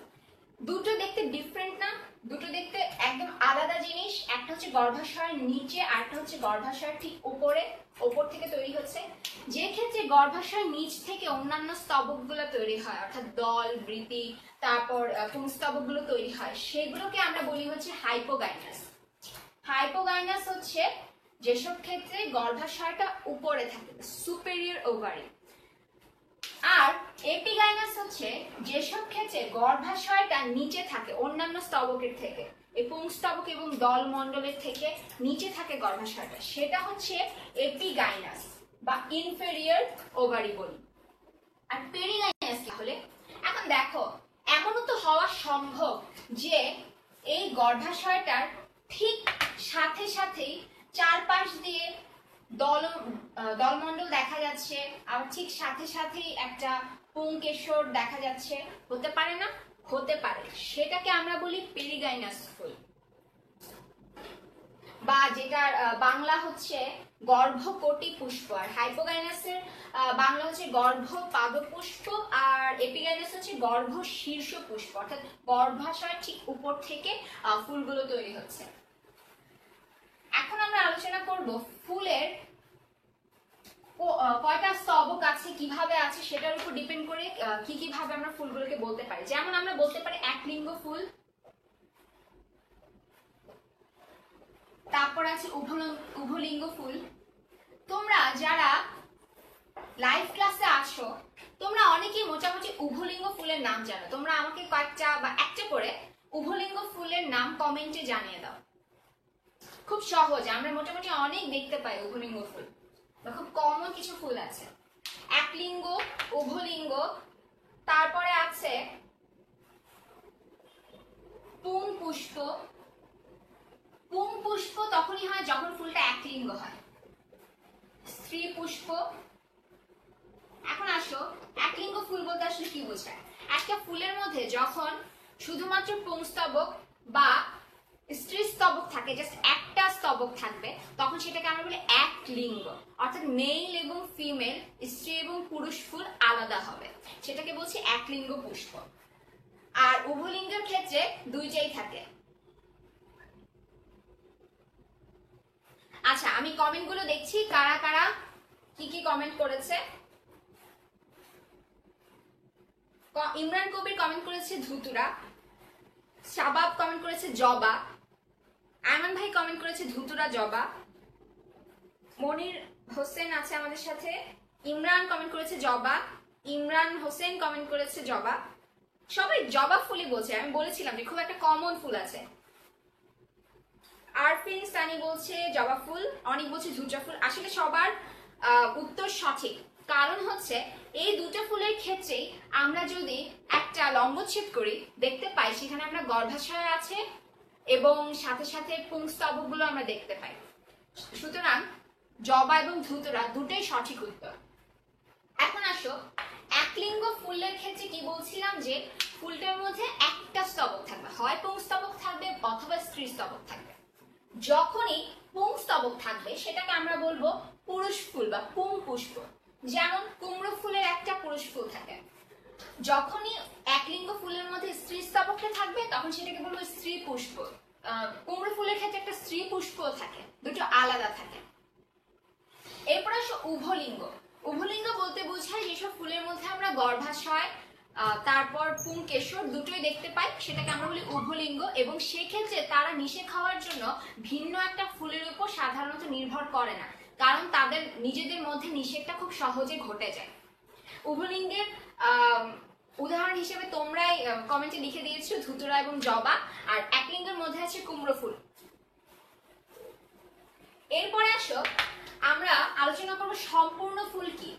দুটো দেখতে ডিফারেন্ট না? দুটো দেখতে একদম আলাদা জিনিস। একটা হচ্ছে গর্ভাশয়ের নিচে, আরেকটা হচ্ছে গর্ভাশয়ের ঠিক উপরে, উপর থেকে তৈরি হচ্ছে। যে ক্ষেত্রে গর্ভাশয়ের নিচ থেকে অন্যান্য স্তবকগুলো তৈরি হয়, অর্থাৎ দল, বৃতি, তারপর পুংস্তবকগুলো তৈরি হয়, সেগুলোকে আমরা বলি হচ্ছে হাইপোগাইনাস। হাইপোগাইনাস হচ্ছে যেসব ক্ষেত্রে গর্ভাশয়টা উপরে থাকে, সুপেরিয়র ওভারি। আর এপিগাইনাস হচ্ছে যেসব ক্ষেত্রে গর্ভাশয়টা নিচে থাকে অন্যান্য স্তবকের থেকে, এই পুংস্তবক এবং দলমণ্ডলের থেকে নিচে থাকে গর্ভাশয়টা, সেটা হচ্ছে এপিগাইনাস বা ইনফেরিয়র ওভারি বলি। আর পেরিগাইনাস কি? তাহলে এখন দেখো, এমনও তো হওয়া সম্ভব যে এই গর্ভাশয়টার ঠিক সাথে সাথেই চারপাশ দিয়ে দলমণ্ডল দেখা যাচ্ছে, আর ঠিক সাথে সাথেই একটা পুংকেশর দেখা যাচ্ছে। হতে পারে না? হতে পারে। সেটাকে আমরা বলি পেরিগাইনাস ফুল, বা যেটার বাংলা হচ্ছে গর্ভকটি পুষ্প। আর হাইপোগাইনাসের বাংলা হচ্ছে গর্ভ পাদপুষ্প, আর এপিগাইনাস হচ্ছে গর্ভ শীর্ষ পুষ্প, অর্থাৎ গর্ভাশয় ঠিক উপর থেকে ফুলগুলো তৈরি হচ্ছে। এখন আমরা আলোচনা করব ফুলের কয়টা স্তবক আছে, কিভাবে আছে, সেটার উপর ডিপেন্ড করে কি কি ভাবে আমরা ফুলগুলোকে বলতে পারি। যেমন আমরা বলতে পারি একলিঙ্গ ফুল, তারপর আছে উভলিঙ্গ ফুল। তোমরা যারা লাইভ ক্লাসে আছো তোমরা অনেকেই মোটামুটি উভলিঙ্গ ফুলের নাম জানো। তোমরা আমাকে কয়েকটা বা একটা করে উভলিঙ্গ ফুলের নাম কমেন্টে জানিয়ে দাও। খুব সহজ, আমরা মোটামুটি অনেক দেখতে পাই উভলিঙ্গ ফুল, খুব কমন কিছু ফুল আছে। একলিঙ্গ, উভলিঙ্গ, তারপরে আছে পুং পুষ্প। পুং পুষ্প তখনই হয় যখন ফুলটা একলিঙ্গ হয়। স্ত্রী পুষ্প। এখন আসো, একলিঙ্গ ফুল বলতে আসলে কি বোঝায়? একটা ফুলের মধ্যে যখন শুধুমাত্র পুংস্তবক বা স্ত্রীস্তবক থাকে, জাস্ট একটা স্তবক থাকবে, তখন সেটাকে আমরা বলি একলিঙ্গ, অর্থাৎ মেল এবং ফিমেল, স্ত্রী এবং পুরুষ ফুল আলাদা হবে, সেটাকে বলছি একলিঙ্গ পুষ্প। আর উভলিঙ্গের ক্ষেত্রে দুইটাই থাকে। আচ্ছা, আমি কমেন্ট গুলো দেখছি, কারা কারা কি কি কমেন্ট করেছে। ইমরান কবির কমেন্ট করেছে ধুতুরা, শাবাব কমেন্ট করেছে জবা, আয়মান ভাই কমেন্ট করেছে ধুতুরা জবা, মনির হোসেন আছে আমাদের সাথে, ইমরান কমেন্ট করেছে জবা, ইমরান হোসেন কমেন্ট করেছে জবা। সবাই জবা ফুলই বলছে, আমি বলেছিলাম যে খুব একটা কমন ফুল আছে। আরফিন সানি বলছে জবা ফুল, অনেক বলছে ধুতরা ফুল। আসলে সবার উত্তর সঠিক, কারণ হচ্ছে এই দুটো ফুলের ক্ষেত্রেই আমরা যদি একটা লম্বচ্ছেদ করি দেখতে পাই সেখানে আমরা গর্ভাশয় আছে এবং সাথে সাথে পুংস্তবকগুলো আমরা দেখতে পাই। সুতরাং জবা এবং ধুতরা দুটোই সঠিক উত্তর। এখন আসো একলিঙ্গ ফুলের ক্ষেত্রে কি বলছিলাম যে ফুলটার মধ্যে একটা স্তবক থাকবে, হয় পুংস্তবক থাকবে অথবা স্ত্রী স্তবক থাকবে। যখনই পুংস্তবক থাকবে সেটাকে আমরা বলবো পুরুষ ফুল বা পুং পুষ্প। যেমন কুমড়ো ফুলের একটা পুরুষ ফুল থাকে, যখনই একলিঙ্গ ফুলের মধ্যে স্ত্রী স্তবকটা থাকবে তখন সেটাকে বলবো স্ত্রী পুষ্প। কুমড়ো ফুলের ক্ষেত্রে একটা স্ত্রী পুষ্প থাকে, দুটো আলাদা থাকে। এরপর আসো উভলিঙ্গ। উভলিঙ্গ বলতে বোঝায় যেসব ফুলের মধ্যে আমরা গর্ভাশয় তারপর পুংকেশর দুটোই দেখতে পাই সেটাকে আমরা বলি উভলিঙ্গ, এবং সেক্ষেত্রে তারা নিষেক হওয়ার জন্য ভিন্ন একটা ফুলের উপর সাধারণত নির্ভর করে না, কারণ তাদের নিজেদের মধ্যে নিষেকটা খুব সহজে ঘটে যায়। উভলিঙ্গের উদাহরণ হিসেবে তোমরাই কমেন্টে লিখে দিয়েছো ধুতুরা এবং জবা, আর একলিঙ্গের মধ্যে আছে কুমড়ো ফুল। এরপরে আসো আমরা আলোচনা করব সম্পূর্ণ ফুল কি।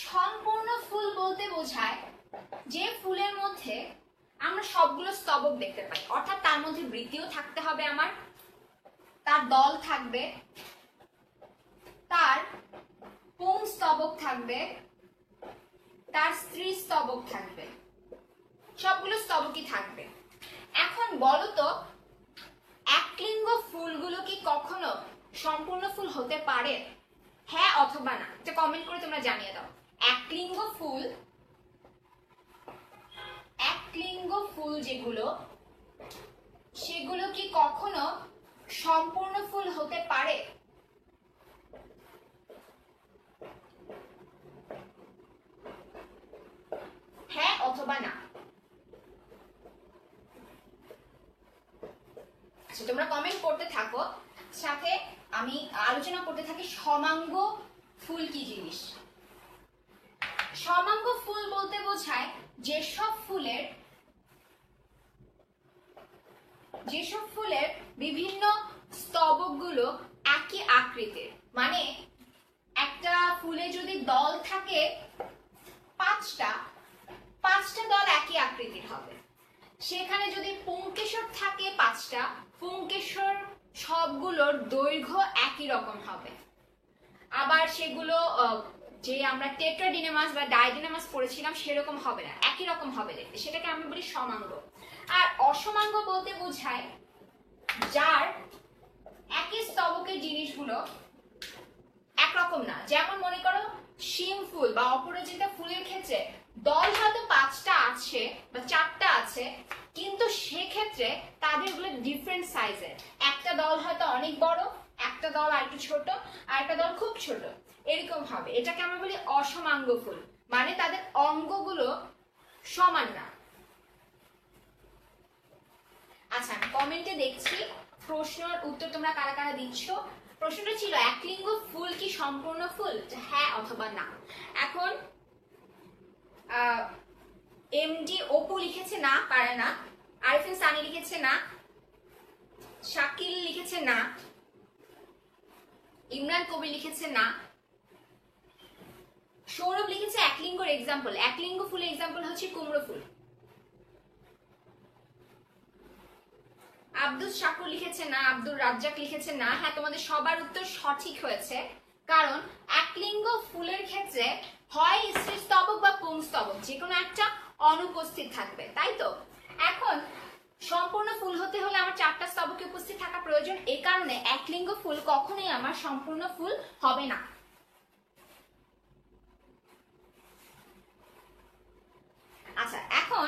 সম্পূর্ণ ফুল বলতে বোঝায় যে ফুলের মধ্যে আমরা সবগুলো স্তবক দেখতে পাই, অর্থাৎ তার মধ্যে বৃত্তিও থাকতে হবে, আমার তার দল থাকবে, তার পুং স্তবক থাকবে, তার স্ত্রী স্তবক থাকবে, সবগুলো স্তবকই থাকবে। এখন বলো তো একলিঙ্গ ফুলগুলো কি কখনো সম্পূর্ণ ফুল হতে পারে? হ্যাঁ অথবা না, এটা কমেন্ট করে তোমরা জানিয়ে দাও। একলিঙ্গ ফুল যেগুলো সেগুলো কি কখনো সম্পূর্ণ ফুল হতে পারে? হ্যাঁ অথবা না। আচ্ছা তোমরা কমেন্ট করতে থাকো, সাথে আমি আলোচনা করতে থাকি সমাঙ্গ ফুল কি জিনিস। সমাঙ্গ ফুল বলতে বোঝায় যেসব ফুলের বিভিন্ন স্তবকগুলো একই আকৃতির, মানে একটা ফুলে যদি দল থাকে পাঁচটা দল একই আকৃতির হবে। সেখানে যদি পুংকেশর থাকে পাঁচটা, পুংকেশর সবগুলোর দৈর্ঘ্য একই রকম হবে। আবার সেগুলো যে আমরা টেট্রাডিনামাস বা ডাইডিনামাস পড়েছিলাম সেরকম হবে না, একই রকম হবে দেখতে, সেটাকে আমরা বলি সমাঙ্গ। আর অসমাঙ্গ বলতে বোঝায় যার একই স্তবকের জিনিসগুলো একরকম না। যেমন মনে করো শিম ফুল বা অপরাজিতা ফুলের ক্ষেত্রে দল হয়তো পাঁচটা আছে বা চারটা আছে, কিন্তু সেক্ষেত্রে তাদেরগুলো ডিফারেন্ট সাইজের। একটা দল হয়তো অনেক বড়, একটা দল আর একটু ছোট, আর একটা দল খুব ছোট, এরকম হবে। এটাকে আমরা বলি অসমাঙ্গ ফুল, মানে তাদের অঙ্গগুলো সমান না। আচ্ছা আমি কমেন্টে দেখছি প্রশ্নের উত্তর তোমরা কারা কারা দিচ্ছ। প্রশ্নটা ছিল একলিঙ্গ ফুল কি সম্পূর্ণ ফুল, হ্যাঁ অথবা না। এখন এমডি অপু লিখেছে না, পারে না। আরিফিন সানি লিখেছে না, শাকিল লিখেছে না, ইমরান কবি লিখেছে না, সৌরভ লিখেছে একলিঙ্গর এক্সাম্পল। একলিঙ্গ ফুলের এক্সাম্পল হচ্ছে কুমড়ো ফুল। আব্দুল শাকুর লিখেছে না, আব্দুল রাজ্জাক লিখেছে না। হ্যাঁ তোমাদের সবার উত্তর সঠিক হয়েছে, কারণ একলিঙ্গ ফুলের ক্ষেত্রে হয় স্ত্রী স্তবক বা পুংস্তবক যে কোনো একটা অনুপস্থিত থাকবে, তাই তো। এখন সম্পূর্ণ ফুল হতে হলে আমার চারটা স্তবকে উপস্থিত থাকা প্রয়োজন, এই কারণে একলিঙ্গ ফুল কখনোই আমার সম্পূর্ণ ফুল হবে না। আচ্ছা এখন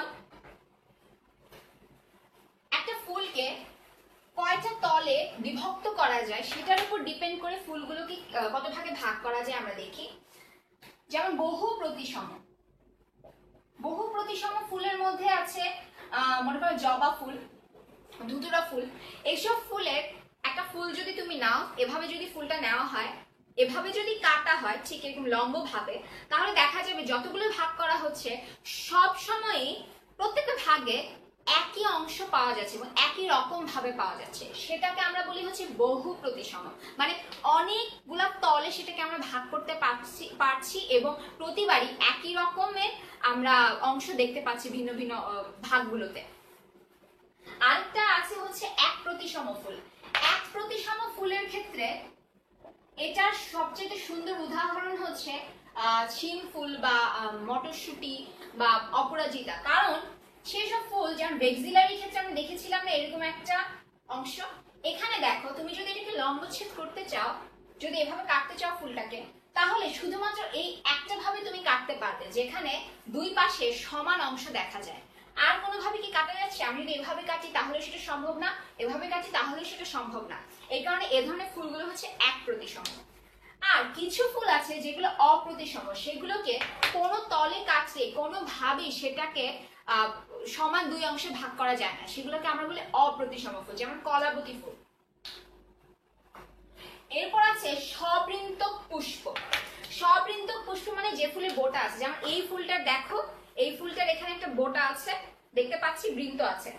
একটা ফুলকে কয়টা তলে বিভক্ত করা যায় সেটার উপর ডিপেন্ড করে ফুলগুলোকে কত ভাগে ভাগ করা যায় আমরা দেখি। যেমন বহু প্রতিসম ফুলের মধ্যে আছে মনে করো জবা ফুল, ধুতুরা ফুল, এইসব ফুলের একটা ফুল যদি তুমি নাও, এভাবে যদি ফুলটা নেওয়া হয়, এভাবে যদি কাটা হয় ঠিক এরকম লম্ব ভাবে, তাহলে দেখা যাবে যতগুলো ভাগ করা হচ্ছে সব সময়ই প্রত্যেকটা ভাগে একই অংশ পাওয়া যাচ্ছে এবং একই রকম ভাবে পাওয়া যাচ্ছে। সেটাকে আমরা বলি হচ্ছে বহু প্রতিসম, মানে অনেকগুলা তলে সেটাকে আমরা ভাগ করতে পারছি এবং প্রতিবারই একই রকমের আমরা অংশ দেখতে পাচ্ছি ভিন্ন ভিন্ন ভাগগুলোতে। আরেকটা আছে হচ্ছে এক প্রতিসম ফুল। এক প্রতিসম ফুলের ক্ষেত্রে এটার সবচেয়ে সুন্দর উদাহরণ হচ্ছে শিম ফুল বা মটরশুঁটি বা অপরাজিতা। কারণ সেসব ফুল যেমন ভেক্সিলারির ক্ষেত্রে আমরা দেখেছিলাম না এরকম একটা অংশ, এখানে দেখো তুমি যদি এটাকে লম্বচ্ছেদ করতে চাও, যদি এভাবে কাটতে চাও ফুলটাকে, তাহলে শুধুমাত্র এই একটা ভাবে তুমি কাটতে পারবে যেখানে দুই পাশে সমান অংশ দেখা যায়। আর কোনোভাবে কি কাটা যাচ্ছে? আমি যদি এভাবে কাটি তাহলে সেটা সম্ভব না, এভাবে কাটি তাহলে সেটা সম্ভব না। এই কারণে এ ধরনের ফুলগুলো হচ্ছে এক প্রতিসম। আর কিছু ফুল আছে যেগুলো অপ্রতিসম, সেগুলোকে কোনো তলে কাটলে কোনোভাবেই সেটাকে সমান দুই অংশে ভাগ করা যায় না, সেগুলোকে আমরা বলি অপ্রতিসম ফুল, যেমন কলাবতী ফুল। এরপর আছে স্ববৃন্তক পুষ্প। স্ববৃন্তক পুষ্প মানে যে ফুলের বোটা আছে, যেমন এই ফুলটার দেখো, এই ফুলটার এখানে একটা বোটা আছে দেখতে পাচ্ছি, বৃন্ত আছে।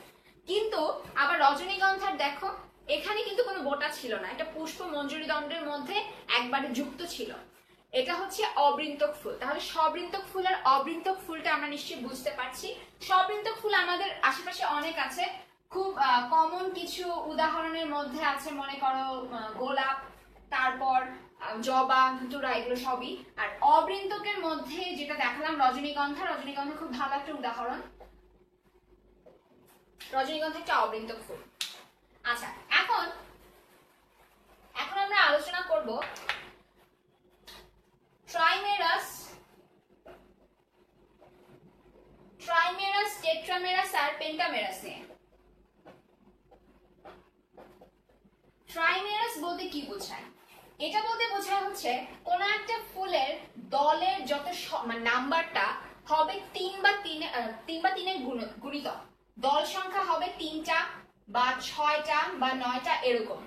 কিন্তু আবার রজনীগন্ধার দেখো এখানে কিন্তু কোনো বোটা ছিল না, এটা পুষ্প মঞ্জুরি দণ্ডের মধ্যে একবারে যুক্ত ছিল। এটা হচ্ছে অবৃন্তক ফুল। তাহলে স্ববৃন্তক ফুল আর অবৃন্তক ফুলটা আমরা নিশ্চয়ই বুঝতে পারছি। স্ববৃন্তক ফুল আমাদের আশেপাশে অনেক আছে, খুব কমন কিছু উদাহরণের মধ্যে আছে মনে করো গোলাপ, তারপর জবা, ধুতুরা, এগুলো সবই। আর অবৃন্তকের মধ্যে যেটা দেখালাম রজনীগন্ধা, রজনীগন্ধা খুব ভালো একটা উদাহরণ, রজনীগন্ধা একটা অবৃন্তক ফুল। আচ্ছা, এখন আমরা আলোচনা করব ট্রাইমেরাস, টেট্রামেরাস আর পেন্টামেরাস নিয়ে। ট্রাইমেরাস বলতে কি বোঝায়? এটা বলতে বোঝায় হচ্ছে কোন একটা ফুলের দলের যত নাম্বারটা হবে 3 বা 3 গুণিতক, দল সংখ্যা হবে 3টা বা 6টা বা 9টা এরকম।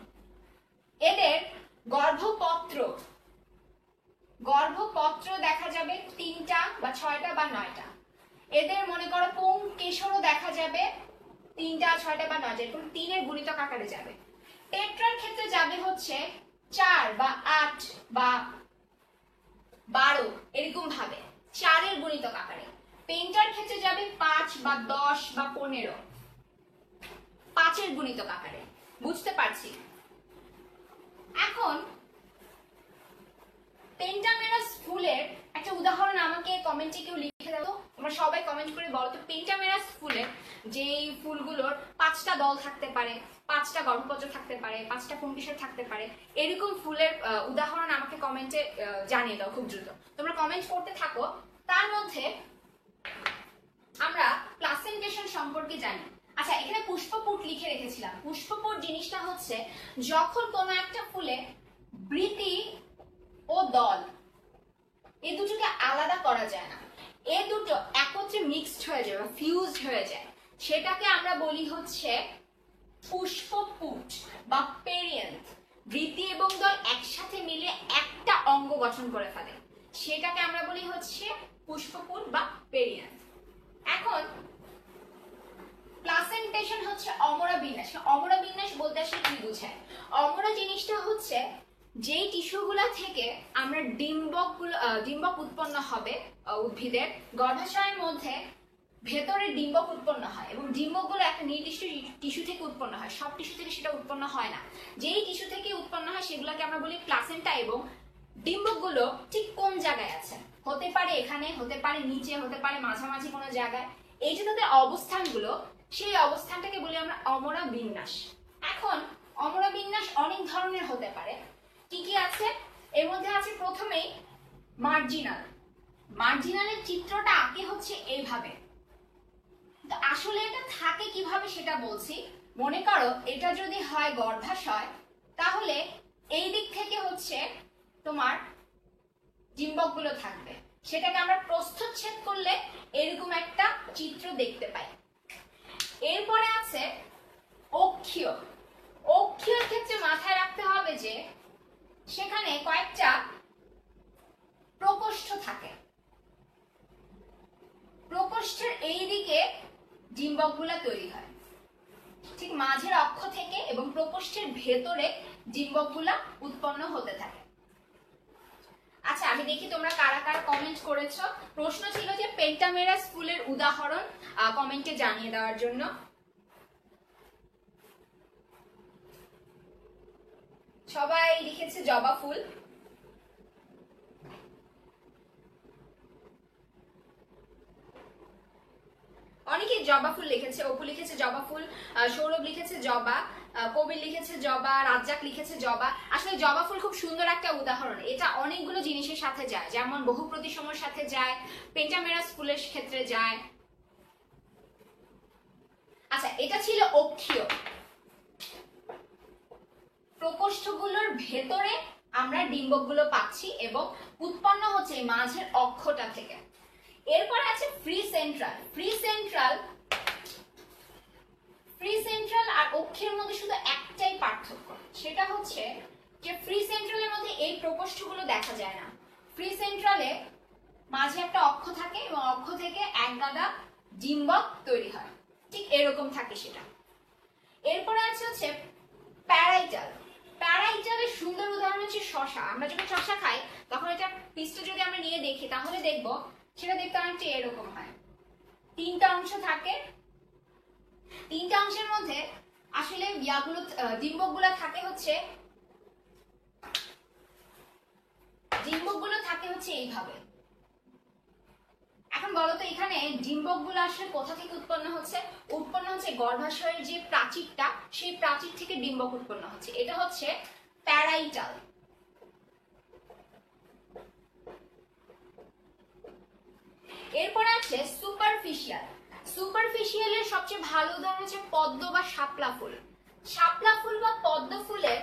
এদের গর্ভপত্র দেখা যাবে 3টা বা 6টা বা 9টা। এদের মনে করো পুংকেশরও দেখা যাবে 3টা, 6টা বা 9টা, এরকম 3-এর গুণিতক আকারে যাবে। টেট্রার ক্ষেত্রে যাবে হচ্ছে 4 বা 8 বা 12 এরকম ভাবে 4-এর গুণিতক আকারে। পেন্টার ক্ষেত্রে যাবে 5 বা 10 বা 15 5-এর গুণিতক আকারে। বুঝতে পারছি? এখন পেন্টামেরাস ফুলের একটা উদাহরণ আমাকে কমেন্টে কেউ লিখে দাও। তোমরা সবাই কমেন্ট করে বলো তো পেন্টামেরাস ফুলের যে ফুলগুলোর 5টা দল থাকতে পারে, 5টা গর্ভপত্র থাকতে পারে, 5টা পুংকেশর থাকতে পারে, এরকম ফুলের উদাহরণ আমাকে কমেন্টে জানিয়ে দাও খুব দ্রুত। তোমরা কমেন্ট করতে থাকো। তার মধ্যে আমরা প্লাসেন্টেশন সম্পর্কে জানি। আচ্ছা, এখানে পুষ্পপুট লিখে রেখেছিলাম। পুষ্পপুট জিনিসটা হচ্ছে যখন কোনো একটা ফুলে বৃতি ও দল এই দুটোকে আলাদা করা যায় না, এ দুটো একত্রে মিক্সড হয়ে যায় বা ফিউজড হয়ে যায়, সেটাকে আমরা বলি হচ্ছে পুষ্পপুট বা পেরিয়ান্থ। বৃতি এবং দল একসাথে মিলে একটা অঙ্গ গঠন করে ফেলে, সেটাকে আমরা বলি হচ্ছে পুষ্পপুট বা পেরিয়ান্থ। এখন প্লাসেন্টেশন হচ্ছে অমরা বিন্যাস। অমরা বিন্যাস বলতে আসলে কি বোঝায়? অমরা জিনিসটা হচ্ছে যেই টিস্যুগুলা থেকে আমরা ডিম্বক উৎপন্ন হবে উদ্ভিদের গর্ভাশয়ের মধ্যে, ভেতরে ডিম্বক উৎপন্ন হয় এবং ডিম্বকগুলো একটা নির্দিষ্ট টিস্যু থেকে উৎপন্ন হয়, সব টিস্যু থেকে সেটা উৎপন্ন হয় না। যেই টিস্যু থেকে উৎপন্ন হয় সেগুলোকে আমরা বলি প্লাসেন্টা। এবং ডিম্বকগুলো ঠিক কোন জায়গায় আছে, হতে পারে এখানে, হতে পারে নিচে, হতে পারে মাঝামাঝি কোনো জায়গায়, এই যে তাদের অবস্থানগুলো, সেই অবস্থানটাকে বলি আমরা অমরা বিন্যাস। এখন অমরা বিন্যাস অনেক ধরনের হতে পারে। কি কি আছে এর মধ্যে? আছে প্রথমেই মার্জিনাল। মার্জিনালের চিত্রটা আঁকে হচ্ছে এইভাবে, তো আসলে এটা থাকে কিভাবে সেটা বলছি। মনে করো এটা যদি হয় গর্ভাশয়, তাহলে এই দিক থেকে হচ্ছে তোমার ডিম্বকগুলো থাকবে, সেটাকে আমরা প্রস্থচ্ছেদ করলে এরকম একটা চিত্র দেখতে পাই। এরপরে আছে অক্ষীয়। অক্ষীয় ক্ষেত্রে মাথায় রাখতে হবে যে সেখানে কয়েকটা প্রকোষ্ঠ থাকে, প্রকোষ্ঠের এই দিকে ডিম্বকগুলা তৈরি হয়, ঠিক মাঝের অক্ষ থেকে এবং প্রকোষ্ঠের ভেতরে ডিম্বকগুলা উৎপন্ন হতে থাকে। আচ্ছা আমি দেখি তোমরা কারা কারা কমেন্ট করেছো। প্রশ্ন ছিল যে পেন্টামেরাস ফুলের উদাহরণ কমেন্টে জানিয়ে দেওয়ার জন্য। সবাই লিখেছে জবা ফুল। অনেকে জবা ফুল লিখেছে, অপু লিখেছে জবা ফুল, সৌরভ লিখেছে জবা, কবির লিখেছে জবা, রাজ্জাক লিখেছে জবা। আসলে জবা ফুল খুব সুন্দর একটা উদাহরণ, এটা অনেকগুলো জিনিসের সাথে যায়, যেমন বহু প্রতিসমর সাথে যায়, পেন্টামেরাস ফুলের ক্ষেত্রে যায়। আচ্ছা এটা ছিল অক্ষীয়, প্রকোষ্ঠগুলোর ভেতরে আমরা ডিম্বকগুলো পাচ্ছি এবং উৎপন্ন হচ্ছে মাঝের অক্ষটা থেকে। এরপর আছে ফ্রি সেন্ট্রাল। ফ্রি সেন্ট্রাল আর অক্ষের মধ্যে শুধু একটাই পার্থক্য, সেটা হচ্ছে যে ফ্রি সেন্ট্রালের মধ্যে এই প্রকোষ্ঠগুলো দেখা যায় না। ফ্রি সেন্ট্রালে মাঝে একটা অক্ষ থাকে এবং অক্ষ থেকে এক গাদা ডিম্বক তৈরি হয়, ঠিক এরকম থাকে সেটা। এরপরে আছে হচ্ছে প্যারাইটাল। প্যারাইটালের সুন্দর উদাহরণ হচ্ছে শশা। আমরা যখন শশা খাই তখন এটা পিসটা যদি আমরা নিয়ে দেখি তাহলে দেখবো সেটা দেখতে অনেকটা এরকম হয়, তিনটা অংশ থাকে। তিনটা অংশের মধ্যে আসলে ডিম্বকগুলো থাকে হচ্ছে এইভাবে। এখন বলতো এখানে ডিম্বকগুলো আসলে কোথা থেকে উৎপন্ন হচ্ছে? উৎপন্ন হচ্ছে গর্ভাশয়ের যে প্রাচীরটা, সেই প্রাচীর থেকে ডিম্বক উৎপন্ন হচ্ছে, এটা হচ্ছে প্যারাইটাল। এরপরে আছে সুপারফিশিয়াল। সুপারফিশিয়ালের সবচেয়ে ভালো উদাহরণ হচ্ছে পদ্ম বা শাপলা ফুল। শাপলা ফুল বা পদ্ম ফুলে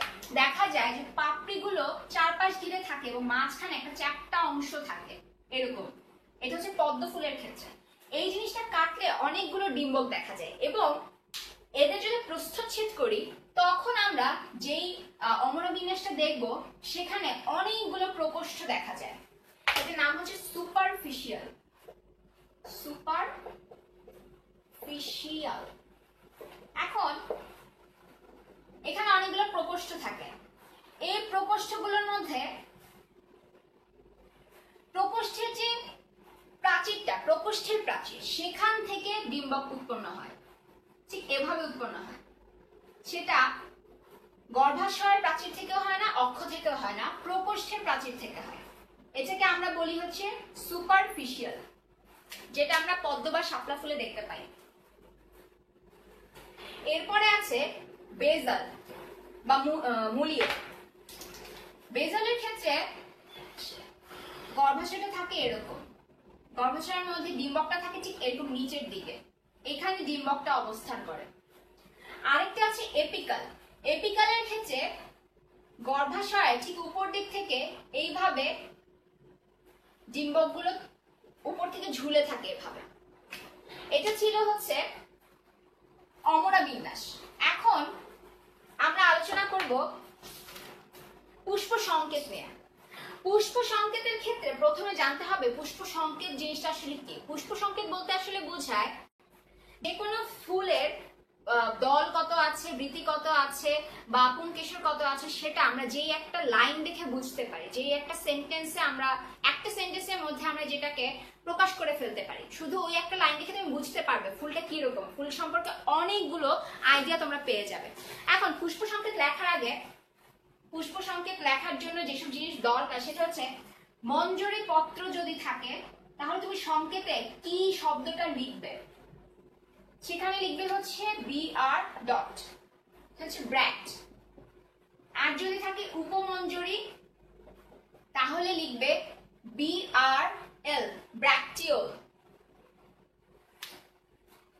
দেখা যায় যে পাপড়িগুলো চারপাশ ঘিরে থাকে এবং মাঝখানে একটা চ্যাপ্টা অংশ থাকে এরকম, এটা হচ্ছে পদ্ম ফুলের ক্ষেত্রে। এই জিনিসটা কাটলে অনেকগুলো ডিম্বক দেখা যায় এবং এদের যদি প্রস্থচ্ছেদ করি তখন আমরা যেই অমরবিন্যাসটা দেখব সেখানে অনেকগুলো প্রকোষ্ঠ দেখা যায়, এটার নাম হচ্ছে সুপারফিশিয়াল। সুপারফিশিয়াল। এখন এখানে অনেকগুলো প্রকোষ্ঠ থাকে, এই প্রকোষ্ঠগুলোর মধ্যে প্রকোষ্ঠের যে প্রাচীরটা, প্রকোষ্ঠের প্রাচীর, সেখান থেকে ডিম্বক উৎপন্ন হয়, ঠিক এভাবে উৎপন্ন হয়। সেটা গর্ভাশয়ের প্রাচীর থেকেও হয় না, অক্ষ থেকেও হয় না, প্রকোষ্ঠের প্রাচীর থেকে হয়। এটাকে আমরা বলি হচ্ছে সুপারফিশিয়াল, যেটা আমরা পদ্ম বা শাপলা ফুলে দেখতে পাই। এরপরে আছে বেজাল বা মূলীয়। বেজালের ক্ষেত্রে গর্ভাশয়টা থাকে এরকম, গর্ভাশয়ের মধ্যে ডিম্বকটা থাকে ঠিক এরকম নিচের দিকে, এখানে ডিম্বকটা অবস্থান করে। আরেকটা আছে এপিকাল। এপিকালের ক্ষেত্রে গর্ভাশয় ঠিক উপর দিক থেকে এইভাবে ডিম্বকগুলো উপর থেকে ঝুলে থাকে এভাবে। এটা ছিল হচ্ছে অমরা বিন্যাস। এখন আমরা আলোচনা করব পুষ্প সংকেত নিয়ে। পুষ্প সংকেতের ক্ষেত্রে প্রথমে জানতে হবে পুষ্প সংকেত জিনিসটা আসলে কি। পুষ্প সংকেত বলতে আসলে বোঝায় যে কোনো ফুলের দল কত আছে, বৃতি কত আছে বা পুংকেশর কত আছে, সেটা আমরা যেই একটা লাইন দেখে বুঝতে পারি, যেই একটা সেন্টেন্সে আমরা একটা সেন্টেন্সের মধ্যে আমরা যেটাকে প্রকাশ করে ফেলতে পারি। শুধু ওই একটা লাইন দেখে তুমি বুঝতে পারবে ফুলটা কি রকম, ফুল সম্পর্কে অনেকগুলো আইডিয়া তোমরা পেয়ে যাবে। এখন পুষ্প সংকেত লেখার আগে, পুষ্প সংকেত লেখার জন্য যেসব জিনিস দরকার সেটা হচ্ছে মঞ্জরি পত্র যদি থাকে তাহলে তুমি সংকেতে কি শব্দটা লিখবে, সেখানে লিখবে হচ্ছে BR ডট, হচ্ছে ব্র্যাট। আর যদি থাকে উপমঞ্জরি তাহলে লিখবে BRL, ব্র্যাকটিওল।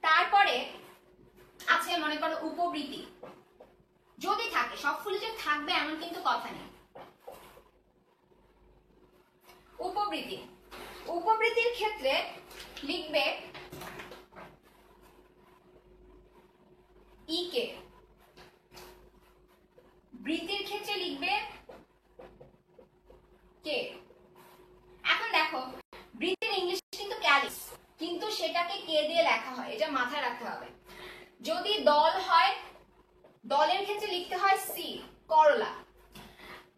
তারপরে আছে মনে করো উপবৃতি যদি থাকে, সব ফুলে যে থাকবে এমন কিন্তু কথা নেই। উপবৃতি, উপবৃতির ক্ষেত্রে লিখবে ই কে। বৃত্তির ক্ষেত্রে লিখবে কে। এখন দেখো বৃত্তির ইংলিশ কিন্তু ক্যালিক্স, কিন্তু সেটাকে কে দিয়ে লেখা হয়, এটা মাথায় রাখতে হবে। যদি দল হয়, দলের ক্ষেত্রে লিখতে হয় সি, করলা।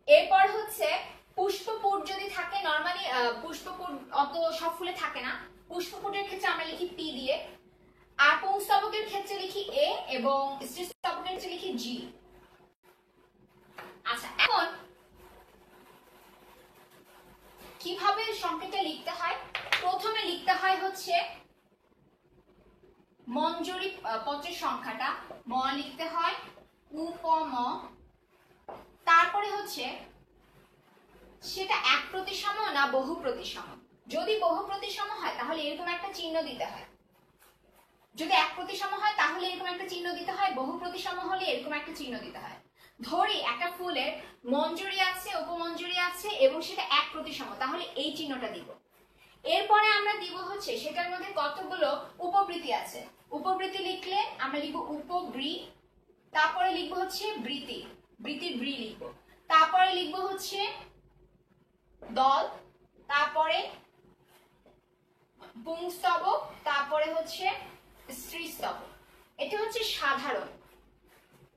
এরপর হচ্ছে পুষ্পপুট যদি থাকে, নরমালি পুষ্পপুট অত সব ফুলে থাকে না, পুষ্পপুটের ক্ষেত্রে আমরা লিখি পি দিয়ে। আর পুংস্তবকের ক্ষেত্রে লিখি এ এবং স্ত্রীস্তবকের ক্ষেত্রে লিখি জি। আচ্ছা, এখন কিভাবে সংকেতটা লিখতে হয়? প্রথমে লিখতে হয় হচ্ছে মঞ্জরি পত্রের সংখ্যাটা, ম লিখতে হয় উপম, তারপরে হচ্ছে সেটা এক প্রতিসম না বহু প্রতিসম। যদি বহু প্রতিসম হয় তাহলে এরকম একটা চিহ্ন দিতে হয়, যদি এক প্রতিসম হয় তাহলে এরকম একটা চিহ্ন দিতে হয়, বহু প্রতিসম হলে এরকম একটা চিহ্ন দিতে হয়। ধরি একটা ফুলের মঞ্জরি আছে, উপমঞ্জরি আছে এবং সেটা এক প্রতিসম, তাহলে এই চিহ্নটা দিব। এরপরে আমরা দিব হচ্ছে সেটার মধ্যে কতগুলো উপবৃত্তি আছে, উপবৃত্তি লিখলে আমরা লিখবো উপবৃ, তারপরে লিখবো হচ্ছে বৃত্তি, বৃত্তির বৃ লিখবো, তারপরে লিখবো হচ্ছে দল, তারপরে পুংস্তবক, তারপরে হচ্ছে স্ত্রীস্তবক। এটা হচ্ছে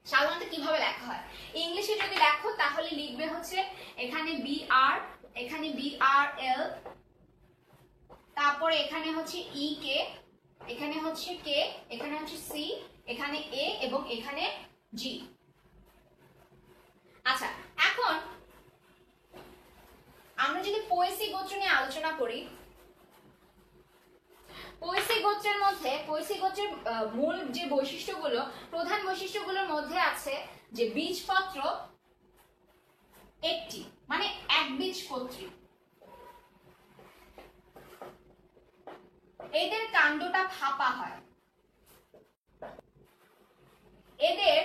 সাধারণত কিভাবে লেখা হয়। ইংলিশে যদি লেখো তাহলে লিখবে হচ্ছে এখানে বি আর, এখানে বি আর এল, তারপরে এখানে হচ্ছে ই কে, এখানে হচ্ছে কে, এখানে হচ্ছে সি, এখানে এ এবং এখানে জি। আচ্ছা, এখন আমরা যদি পোয়েসি গোত্র নিয়ে আলোচনা করি, পোয়েসি গোত্রের মধ্যে, পোয়েসি গোত্রের মূল যে বৈশিষ্ট্যগুলো, প্রধান বৈশিষ্ট্যগুলোর মধ্যে আছে যে বীজপত্র একটি, মানে একবীজপত্রী, এদের কাণ্ডটা ফাঁপা হয়, এদের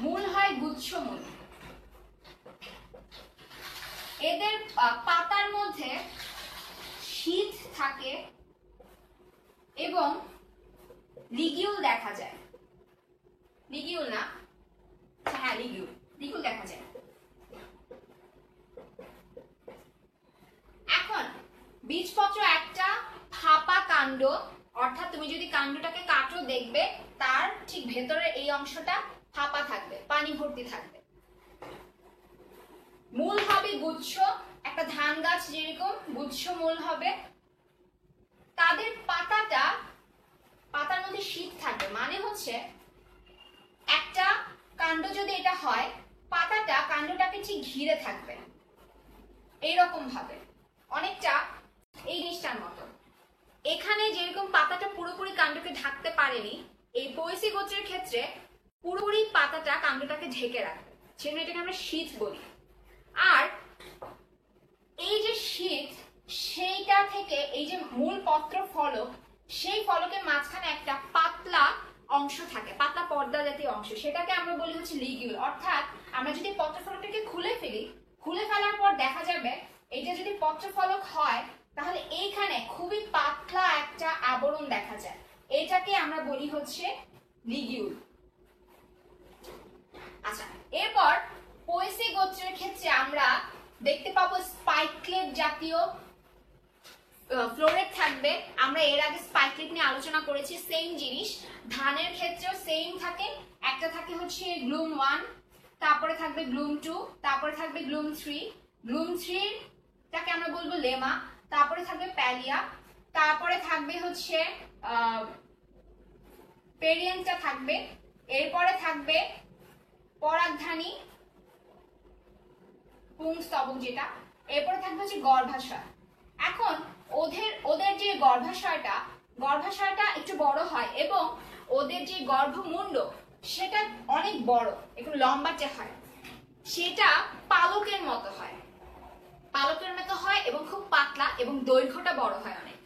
মূল হয় গুচ্ছমূল, এদের পাতার মধ্যে শীত থাকে এবং লিগিউল দেখা যায়, লিগিউল না, হ্যাঁ লিগিউল দেখা যায়। এখন বীজপত্র একটা ফাঁপা কাণ্ড, অর্থাৎ তুমি যদি কাণ্ডটাকে কাটো দেখবে তার ঠিক ভেতরে এই অংশটা ফাঁপা থাকবে, পানি ভর্তি থাকবে। মূল হবে গুচ্ছ, একটা ধান গাছ যেরকম গুচ্ছ মূল হবে। তাদের পাতার মধ্যে শীত থাকবে, মানে হচ্ছে একটা কাণ্ড যদি এটা হয়, পাতাটা কাণ্ডটাকে ঠিক ঘিরে থাকবে এইরকম ভাবে, অনেকটা এই জিনিসটার মতো। এখানে যেরকম পাতাটা পুরোপুরি কাণ্ডকে ঢাকতে পারেনি, এই পোয়েসি গোত্রের ক্ষেত্রে পুরোপুরি পাতাটা কাণ্ডটাকে ঢেকে রাখবে, সেজন্য এটাকে আমরা শীত বলি। আর এই যে শীত, সেইটা থেকে এই যে মূল পত্র ফলক, সেই ফলকের মাঝখানে একটা পাতলা অংশ থাকে, পাতলা পর্দা জাতীয় অংশ, সেটাকে আমরা বলি হচ্ছে লিগিউল। অর্থাৎ আমরা যদি পত্র ফলকটাকে খুলে ফেলি, খুলে ফেলার পর দেখা যাবে এটা যদি পত্র ফলক হয় তাহলে এইখানে খুবই পাতলা একটা আবরণ দেখা যায়, এটাকে আমরা বলি হচ্ছে লিগিউল। আচ্ছা, এরপর পোয়েসি গোত্রের ক্ষেত্রে আমরা দেখতে পাবো স্পাইকলেট জাতীয় ফ্লোরেট থাকবে। আমরা এর আগে স্পাইকলেট নিয়ে আলোচনা করেছি, সেম জিনিস। ধানের ক্ষেত্রেও সেম থাকে, একটা থাকে হচ্ছে গ্লুম 1, তারপরে থাকবে গ্লুম 2, তারপরে থাকবে গ্লুম 3, গ্লুম 3 টাকে আমরা বলবো লেমা, তারপরে থাকবে প্যালিয়া, তারপরে থাকবে হচ্ছে পেরিয়েন্টটা থাকবে, এরপরে থাকবে পরাগধানী পুংস্তবক যেটা, এরপরে থাকবে হচ্ছে গর্ভাশয়। এখন ওদের যে গর্ভাশয়টা একটু বড় হয় এবং ওদের যে গর্ভমুণ্ড সেটা অনেক বড়, একটু লম্বাটে হয়, সেটা পালকের মতো হয়, পালকের মতো হয় এবং খুব পাতলা এবং দৈর্ঘ্যটা বড় হয় অনেক।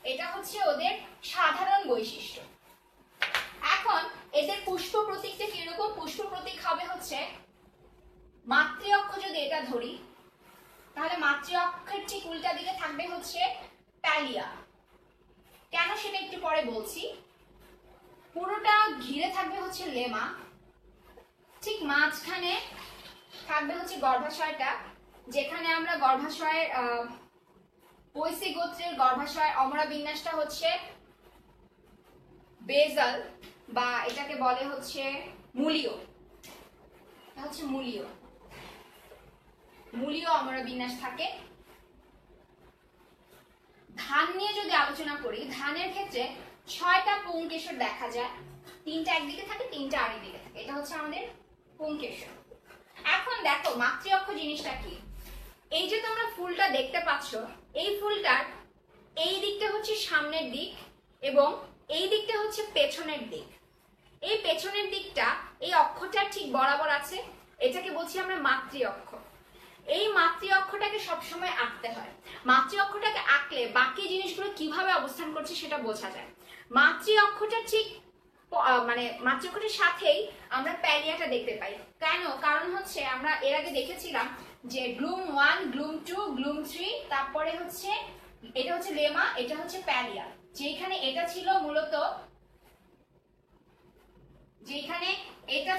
এটা হচ্ছে ওদের সাধারণ বৈশিষ্ট্য। এখন এদের পুষ্প প্রতীকটা কিরকম? পুষ্প প্রতীক হবে হচ্ছে মাতৃ অক্ষ, যদি এটা ধরি তাহলে মাতৃ অক্ষের ঠিক উল্টা দিকে থাকবে হচ্ছে প্যালিয়া। কেন সেটা একটু পরে বলছি। পুরোটা ঘিরে থাকবে হচ্ছে লেমা, ঠিক মাঝখানে থাকবে হচ্ছে গর্ভাশয়টা, যেখানে আমরা গর্ভাশয়ের পৈশী গোত্রের গর্ভাশয়ের অমরা বিন্যাসটা হচ্ছে বেজাল, বা এটাকে বলে হচ্ছে মূলীয়, হচ্ছে মূলীয় অমরা বিন্যাস থাকে। ধান নিয়ে যদি আলোচনা করি, ধানের ক্ষেত্রে 6টা পুংকেশর দেখা যায়, 3টা একদিকে থাকে, 3টা আরেকদিকে থাকে, এটা হচ্ছে আমাদের পুংকেশর। এখন দেখো মাতৃঅক্ষ জিনিসটা কি। এই যে তোমরা ফুলটা দেখতে পাচ্ছ, এই ফুলটার এই দিকটা হচ্ছে সামনের দিক এবং এই দিকটা হচ্ছে পেছনের দিক। এই পেছনের দিকটা এই অক্ষটা ঠিক বরাবর আছে, এটাকে বলছি আমরা মাতৃ অক্ষ। এই মাতৃ অক্ষটাকে সবসময় আঁকতে হয়। মাতৃ অক্ষটাকে আঁকলে বাকি জিনিসগুলো কিভাবে অবস্থান করছে সেটা বোঝা যায়। মাতৃ অক্ষটা ঠিক মানে মাতৃ অক্ষটার সাথেই আমরা প্যালিয়াটা দেখতে পাই। কেন? কারণ হচ্ছে আমরা এর আগে দেখেছিলাম যে গ্লুম 1, গ্লুম 2, গ্লুম 3, তারপরে হচ্ছে এটা হচ্ছে লেমা, এটা হচ্ছে প্যালিয়া। যেখানে এটা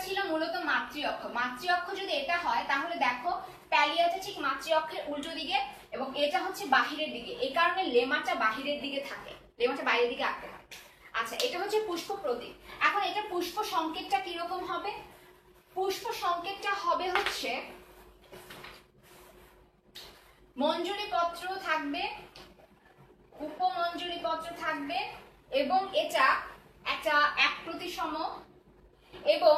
ছিল মূলত মাতৃ অক্ষ। মাতৃ অক্ষ যদি এটা হয় তাহলে দেখো প্যালিয়াটা ঠিক মাতৃ অক্ষের উল্টো দিকে এবং এটা হচ্ছে বাহিরের দিকে, এই কারণে লেমাটা বাহিরের দিকে থাকে, লেমাটা বাইরের দিকে আঁকতে হয়। আচ্ছা, এটা হচ্ছে পুষ্প প্রতীক। এখন এটা পুষ্প সংকেতটা কিরকম হবে? পুষ্প সংকেতটা হবে হচ্ছে মঞ্জুরি পত্র থাকবে, উপমঞ্জুরি পত্র থাকবে এবং এটা একটা 1 প্রতিসম, এবং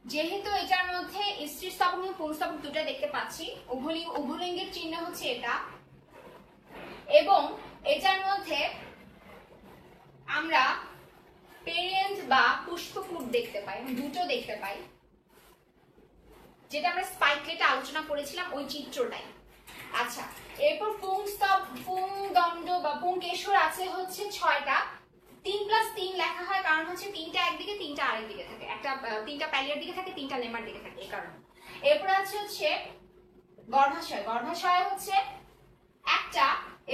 যেহেতু এটার মধ্যে স্ত্রী স্তবক এবং পুংস্তবক দুটো দেখতে পাচ্ছি, উভলিঙ্গের চিহ্ন হচ্ছে এটা, এবং এটার মধ্যে আমরা পেরেন্ট বা পুষ্পকূট দেখতে পাই, দুটো দেখতে পাই, যেটা আমরা স্পাইকলেটে আলোচনা করেছিলাম ওই চিত্রটাই। আচ্ছা, এরপর পুংদণ্ড বা পুংকেশর আছে হচ্ছে 6টা। 3+3 লেখা হয় কারণ হচ্ছে 3টা একদিকে, 3টা আরেক দিকে থাকে, একটা 3টা প্যালিয়ার দিকে থাকে, 3টা লেমার দিকে থাকে, এই কারণে। এরপর আছে হচ্ছে গর্ভাশয়। গর্ভাশয় হচ্ছে একটা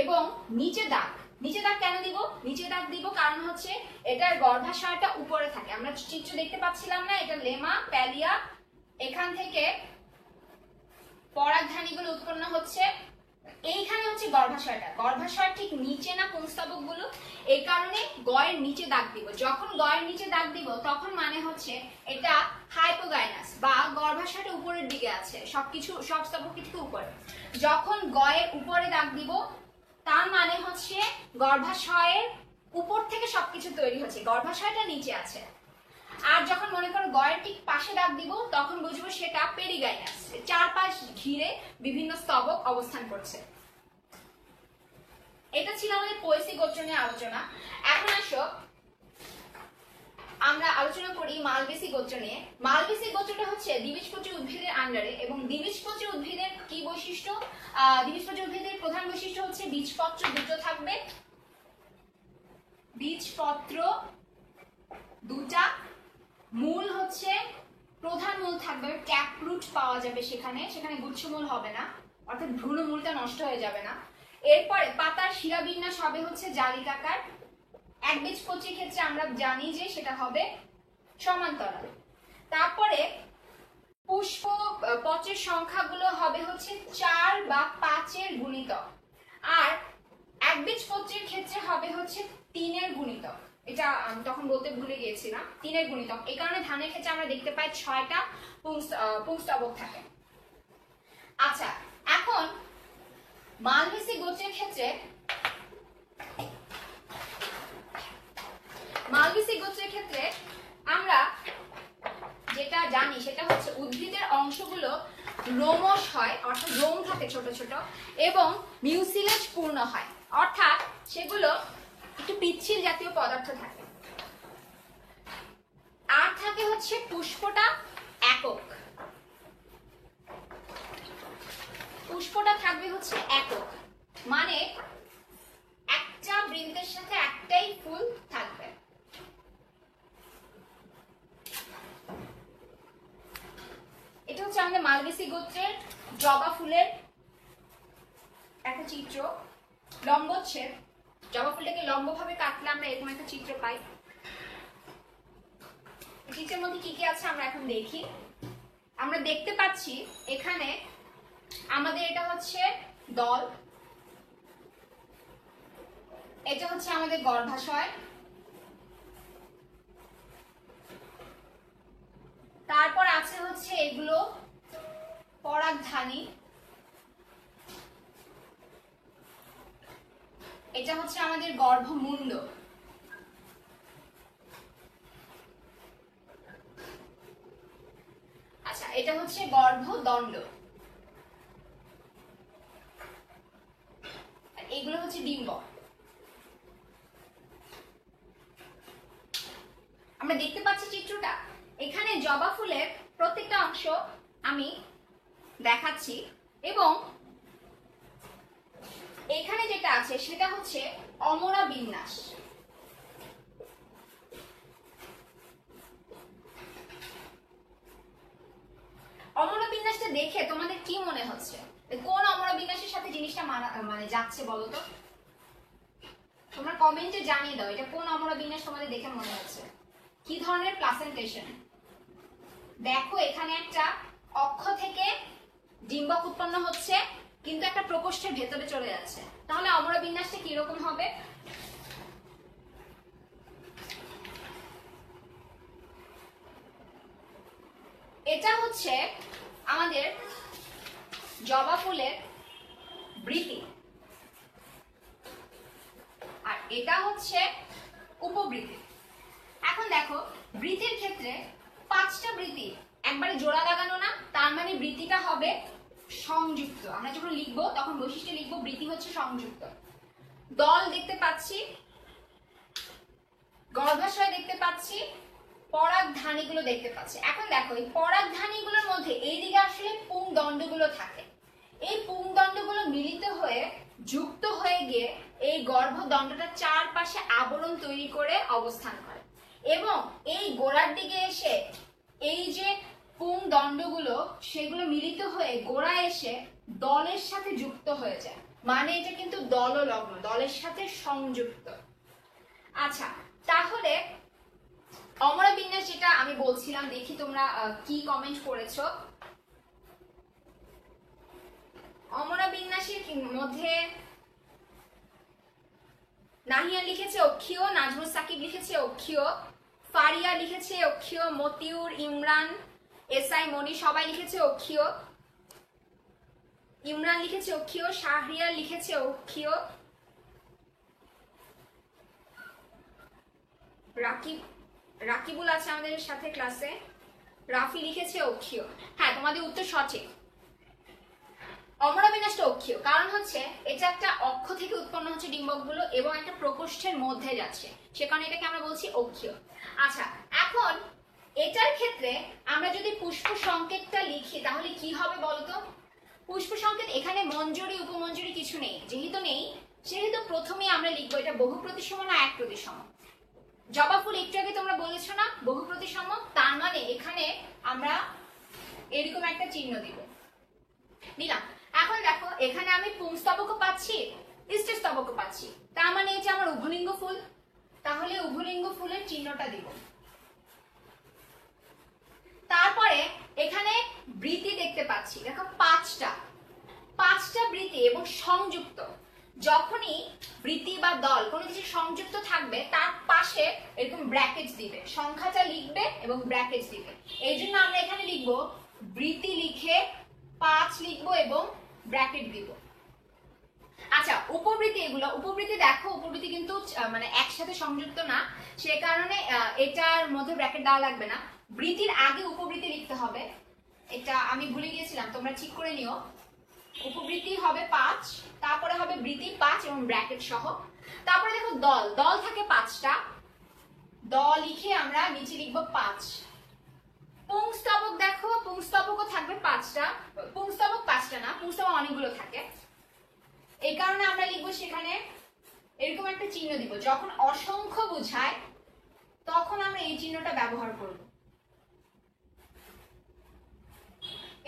এবং নিচে দাগ। নিচে দাগ কেন দিব? নিচে দাগ দিব কারণ হচ্ছে এটার গর্ভাশয়টা উপরে থাকে। আমরা চিত্র দেখতে পাচ্ছিলাম না, এটা লেমা, প্যালিয়া, এখান থেকে পরাগধানীগুলো উৎপন্ন হচ্ছে, এইখানে হচ্ছে গর্ভাশয়টা। গর্ভাশয় ঠিক নিচে না পুংস্তবক গুলো, এই কারণে গয়ের নিচে দাগ দিব। যখন গয়ের নিচে দাগ দিব তখন মানে হচ্ছে এটা হাইপোগাইনাস বা গর্ভাশয়টা উপরের দিকে আছে, সব স্তবক থেকে উপরে। যখন গয়ের উপরে দাগ দিব তার মানে হচ্ছে গর্ভাশয়ের উপর থেকে সবকিছু তৈরি হচ্ছে, গর্ভাশয়টা নিচে আছে। আর যখন মনে করো গয়ের ঠিক পাশে দাগ দিব তখন বুঝবো সেটা পেরিগাইনাস, চারপাশ ঘিরে বিভিন্ন স্তবক অবস্থান করছে। এটা ছিল আমাদের পৈশী গোত্র নিয়ে আলোচনা। এখন আসো আমরা আলোচনা করি মালবেসী গোত্র নিয়ে। মালবেসী গোত্রটা হচ্ছে দ্বিবীজপত্রী উদ্ভিদের আন্ডারে, এবং দ্বিবীজপত্রী উদ্ভিদের কি বৈশিষ্ট্য? দ্বিবীজপত্রী উদ্ভিদের প্রধান বৈশিষ্ট্য হচ্ছে বীজপত্র দুটো থাকবে, বীজপত্র দুটা, মূল হচ্ছে প্রধান মূল থাকবে, ট্যাপ রুট পাওয়া যাবে সেখানে গুচ্ছমূল হবে না, অর্থাৎ ভ্রূণমূলটা নষ্ট হয়ে যাবে না। এরপরে পাতার শিরাবিন্যাস হবে হচ্ছে জালিকাকার। একবীজপত্রীর ক্ষেত্রে আমরা জানি যে সেটা হবে সমান্তরাল। তারপরে পুষ্প পত্রের সংখ্যাগুলো হবে হচ্ছে 4 বা 5-এর গুণিতক, আর একবীজপত্রীর ক্ষেত্রে হবে হচ্ছে 3-এর গুণিতক। এটা আমি তখন বলতে ভুলে গিয়েছিলাম, 3-এর গুণিতক। এই কারণে ধানের ক্ষেত্রে আমরা দেখতে পাই 6টা পুংস্তবক থাকে। আচ্ছা, এখন মালবেসী গোত্রের ক্ষেত্রে আমরা যেটা জানি সেটা হচ্ছে উদ্ভিদের অংশগুলো লোমশ হয়, অর্থাৎ লোম থাকে ছোট ছোট, এবং মিউসিলেজ পূর্ণ হয়, অর্থাৎ সেগুলো একটু পিচ্ছিল জাতীয় পদার্থ থাকে। আর থাকে হচ্ছে পুষ্পটা একক, পুষ্পটা থাকবে হচ্ছে একক, মানে একটা বৃন্তের সাথে একটাই ফুল থাকবে। এটা হচ্ছে আমাদের মালবেসী গোত্রের জবা ফুলের একটা চিত্র, লম্বচ্ছেদ। জবা ফুলটাকে লম্বভাবে কাটলে আমরা এরকম একটা চিত্র পাই। চিত্রের মধ্যে কি কি আছে আমরা এখন দেখি। আমরা দেখতে পাচ্ছি এখানে আমাদের এটা হচ্ছে দল, এটা হচ্ছে আমাদের গর্ভাশয়, তারপর আছে হচ্ছে এগুলো পরাগধানী, এটা হচ্ছে আমাদের গর্ভমুণ্ড, আচ্ছা এটা হচ্ছে গর্ভদণ্ড, এগুলো হচ্ছে ডিম্ব। আমরা দেখতে পাচ্ছি চিত্রটা, এখানে জবা ফুলের প্রত্যেকটা অংশ আমি দেখাচ্ছি এবং এখানে যেটা আছে সেটা হচ্ছে অমরা বিন্যাস। অমরা বিন্যাসটা দেখে তোমাদের কি মনে হচ্ছে? কোন অমরা বিন্যাসের সাথে জিনিসটা মানে যাচ্ছে বলো তো? তোমরা কমেন্টে জানিয়ে দাও এটা কোন অমরা বিন্যাস তোমাদের দেখে মনে হচ্ছে। কি ধরনের প্লাসেন্টেশন? দেখো এখানে একটা অক্ষ থেকে ডিম্বক উৎপন্ন হচ্ছে কিন্তু একটা প্রকোষ্ঠের ভেতরে চলে যাচ্ছে, তাহলে অমরা বিন্যাসটা কিরকম হবে? এটা হচ্ছে আমাদের জবা ফুলের বৃতি আর এটা হচ্ছে উপবৃতি। এখন দেখো বৃতির ক্ষেত্রে 5টা বৃতি একবারে জোড়া লাগানো না, তার মানে বৃতিটা হবে সংযুক্ত। আমরা যখন লিখবো তখন বৈশিষ্ট্য লিখবো বৃতি হচ্ছে সংযুক্ত। দল দেখতে পাচ্ছি, গর্ভাশয় দেখতে পাচ্ছি, পরাগধানীগুলো দেখতে পাচ্ছি। এখন দেখো এই পরাগধানীগুলোর মধ্যে এইদিকে আসলে পুংদণ্ডগুলো থাকে, এই পুংদণ্ডগুলো মিলিত হয়ে যুক্ত হয়ে গিয়ে এই গর্ভদণ্ডটা চারপাশে আবরণ তৈরি করে অবস্থান করে এবং এই গোড়ার দিকে এসে এই যে পুংদণ্ডগুলো সেগুলো মিলিত হয়ে গোড়ায় এসে দলের সাথে যুক্ত হয়ে যায়, মানে এটা কিন্তু দললগ্ন, দলের সাথে সংযুক্ত। আচ্ছা তাহলে অমরা বিন্যাস যেটা আমি বলছিলাম, দেখি তোমরা কি কমেন্ট করেছো। অমরা বিন্যাসের মধ্যে নাহিয়া লিখেছে অক্ষীয়, নাজমুল সাকিব লিখেছে অক্ষীয়, ফারিয়া লিখেছে অক্ষীয়, মতিউর, ইমরান, এসআই মনি সবাই লিখেছে অক্ষীয়, ইমরান লিখেছে অক্ষীয়, শাহরিয়ার লিখেছে অক্ষীয়, রাকিবুল আছে আমাদের সাথে ক্লাসে, রাফি লিখেছে অক্ষীয়। হ্যাঁ তোমাদের উত্তর সঠিক, অমরা বিন্যাসটা অক্ষীয়, কারণ হচ্ছে এটা একটা অক্ষ থেকে উৎপন্ন হচ্ছে ডিম্বকগুলো এবং একটা প্রকোষ্ঠের মধ্যে যাচ্ছে, সে কারণে এটাকে আমরা বলছি অক্ষীয়। আচ্ছা এখন এটার ক্ষেত্রে আমরা যদি পুষ্প সংকেতটা লিখি তাহলে কি হবে বলতো? পুষ্প সংকেত এখানে মঞ্জরি উপমঞ্জরি কিছু নেই, যেহেতু নেই সেহেতু প্রথমেই আমরা লিখবো এটা বহু প্রতিসম না এক প্রতিসম। জবা ফুল একটু আগে তোমরা বলেছো না বহু প্রতিসম, তার মানে এখানে আমরা এরকম একটা চিহ্ন দিব, দিলাম। এখন দেখো এখানে আমি পুংস্তবকও পাচ্ছি, স্তবকও পাচ্ছি, তার মানে এটা আমার উভলিঙ্গ ফুল, তাহলে উভলিঙ্গ ফুলের চিহ্নটা দিব। তারপরে এখানে বৃতি দেখতে পাচ্ছি, দেখো 5টা বৃতি এবং সংযুক্ত। যখনই বৃতি বা দল কোনো কিছু সংযুক্ত থাকবে তার পাশে এরকম ব্র্যাকেট দিবে, সংখ্যাটা লিখবে এবং ব্র্যাকেট দিবে। এই জন্য আমরা এখানে লিখবো বৃতি লিখে 5 লিখবো এবং ব্র্যাকেট দিব। আচ্ছা উপবৃতি, এগুলো উপবৃতি দেখো উপবৃতি কিন্তু মানে একসাথে সংযুক্ত না, সে কারণে এটার মধ্যে ব্র্যাকেট দেওয়া লাগবে না। বৃতির আগে উপবৃতি লিখতে হবে, এটা আমি ভুলে গিয়েছিলাম, তোমরা ঠিক করে নিও। উপবৃতি হবে 5, তারপরে হবে বৃতি 5 এবং ব্র্যাকেট সহ। তারপরে দেখো দল থাকে 5টা, দল লিখে আমরা নিচে লিখবো 5। পুংস্তবক দেখো পুংস্তবকও থাকবে 5টা, পুংস্তবক 5টা না, পুংস্তবক অনেকগুলো থাকে, এই কারণে আমরা লিখবো সেখানে এরকম একটা চিহ্ন দিব। যখন অসংখ্য বোঝায় তখন আমরা এই চিহ্নটা ব্যবহার করব।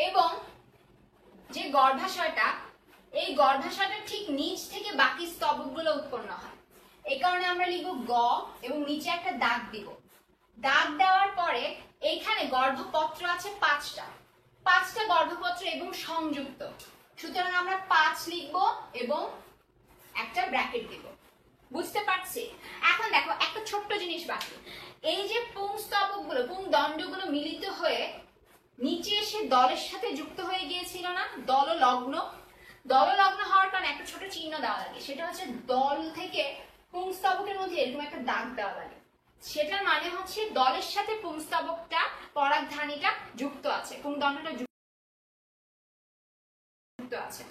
এবং যে গর্ভাশয়টা, এই গর্ভাশয়টা ঠিক নিচ থেকে বাকি স্তবকগুলো উৎপন্ন হয়, এই কারণে আমরা লিখবো গ এবং নিচে একটা দাগ দিব। দাগ দেওয়ার পরে এইখানে গর্ভপত্র আছে 5টা গর্ভপত্র এবং সংযুক্ত, সুতরাং আমরা 5 লিখবো এবং একটা ব্র্যাকেট দিব। বুঝতে পারছি? এখন দেখো একটা ছোট্ট জিনিস বাকি, এই যে পুংস্তবকগুলো পুংদণ্ডগুলো মিলিত হয়ে নিচে এসে দলের সাথে যুক্ত হয়ে গিয়েছিল না, দললগ্ন হওয়ার কারণে একটা ছোট চিহ্ন দেওয়া লাগে, সেটা হচ্ছে দল থেকে পুংস্তবকের মধ্যে এরকম একটা দাগ দেওয়া লাগে, সেটার মানে হচ্ছে দলের সাথে পুংস্তবকটা পরাগধানীটা যুক্ত আছে, পুংদণ্ডটা যুক্ত আছে।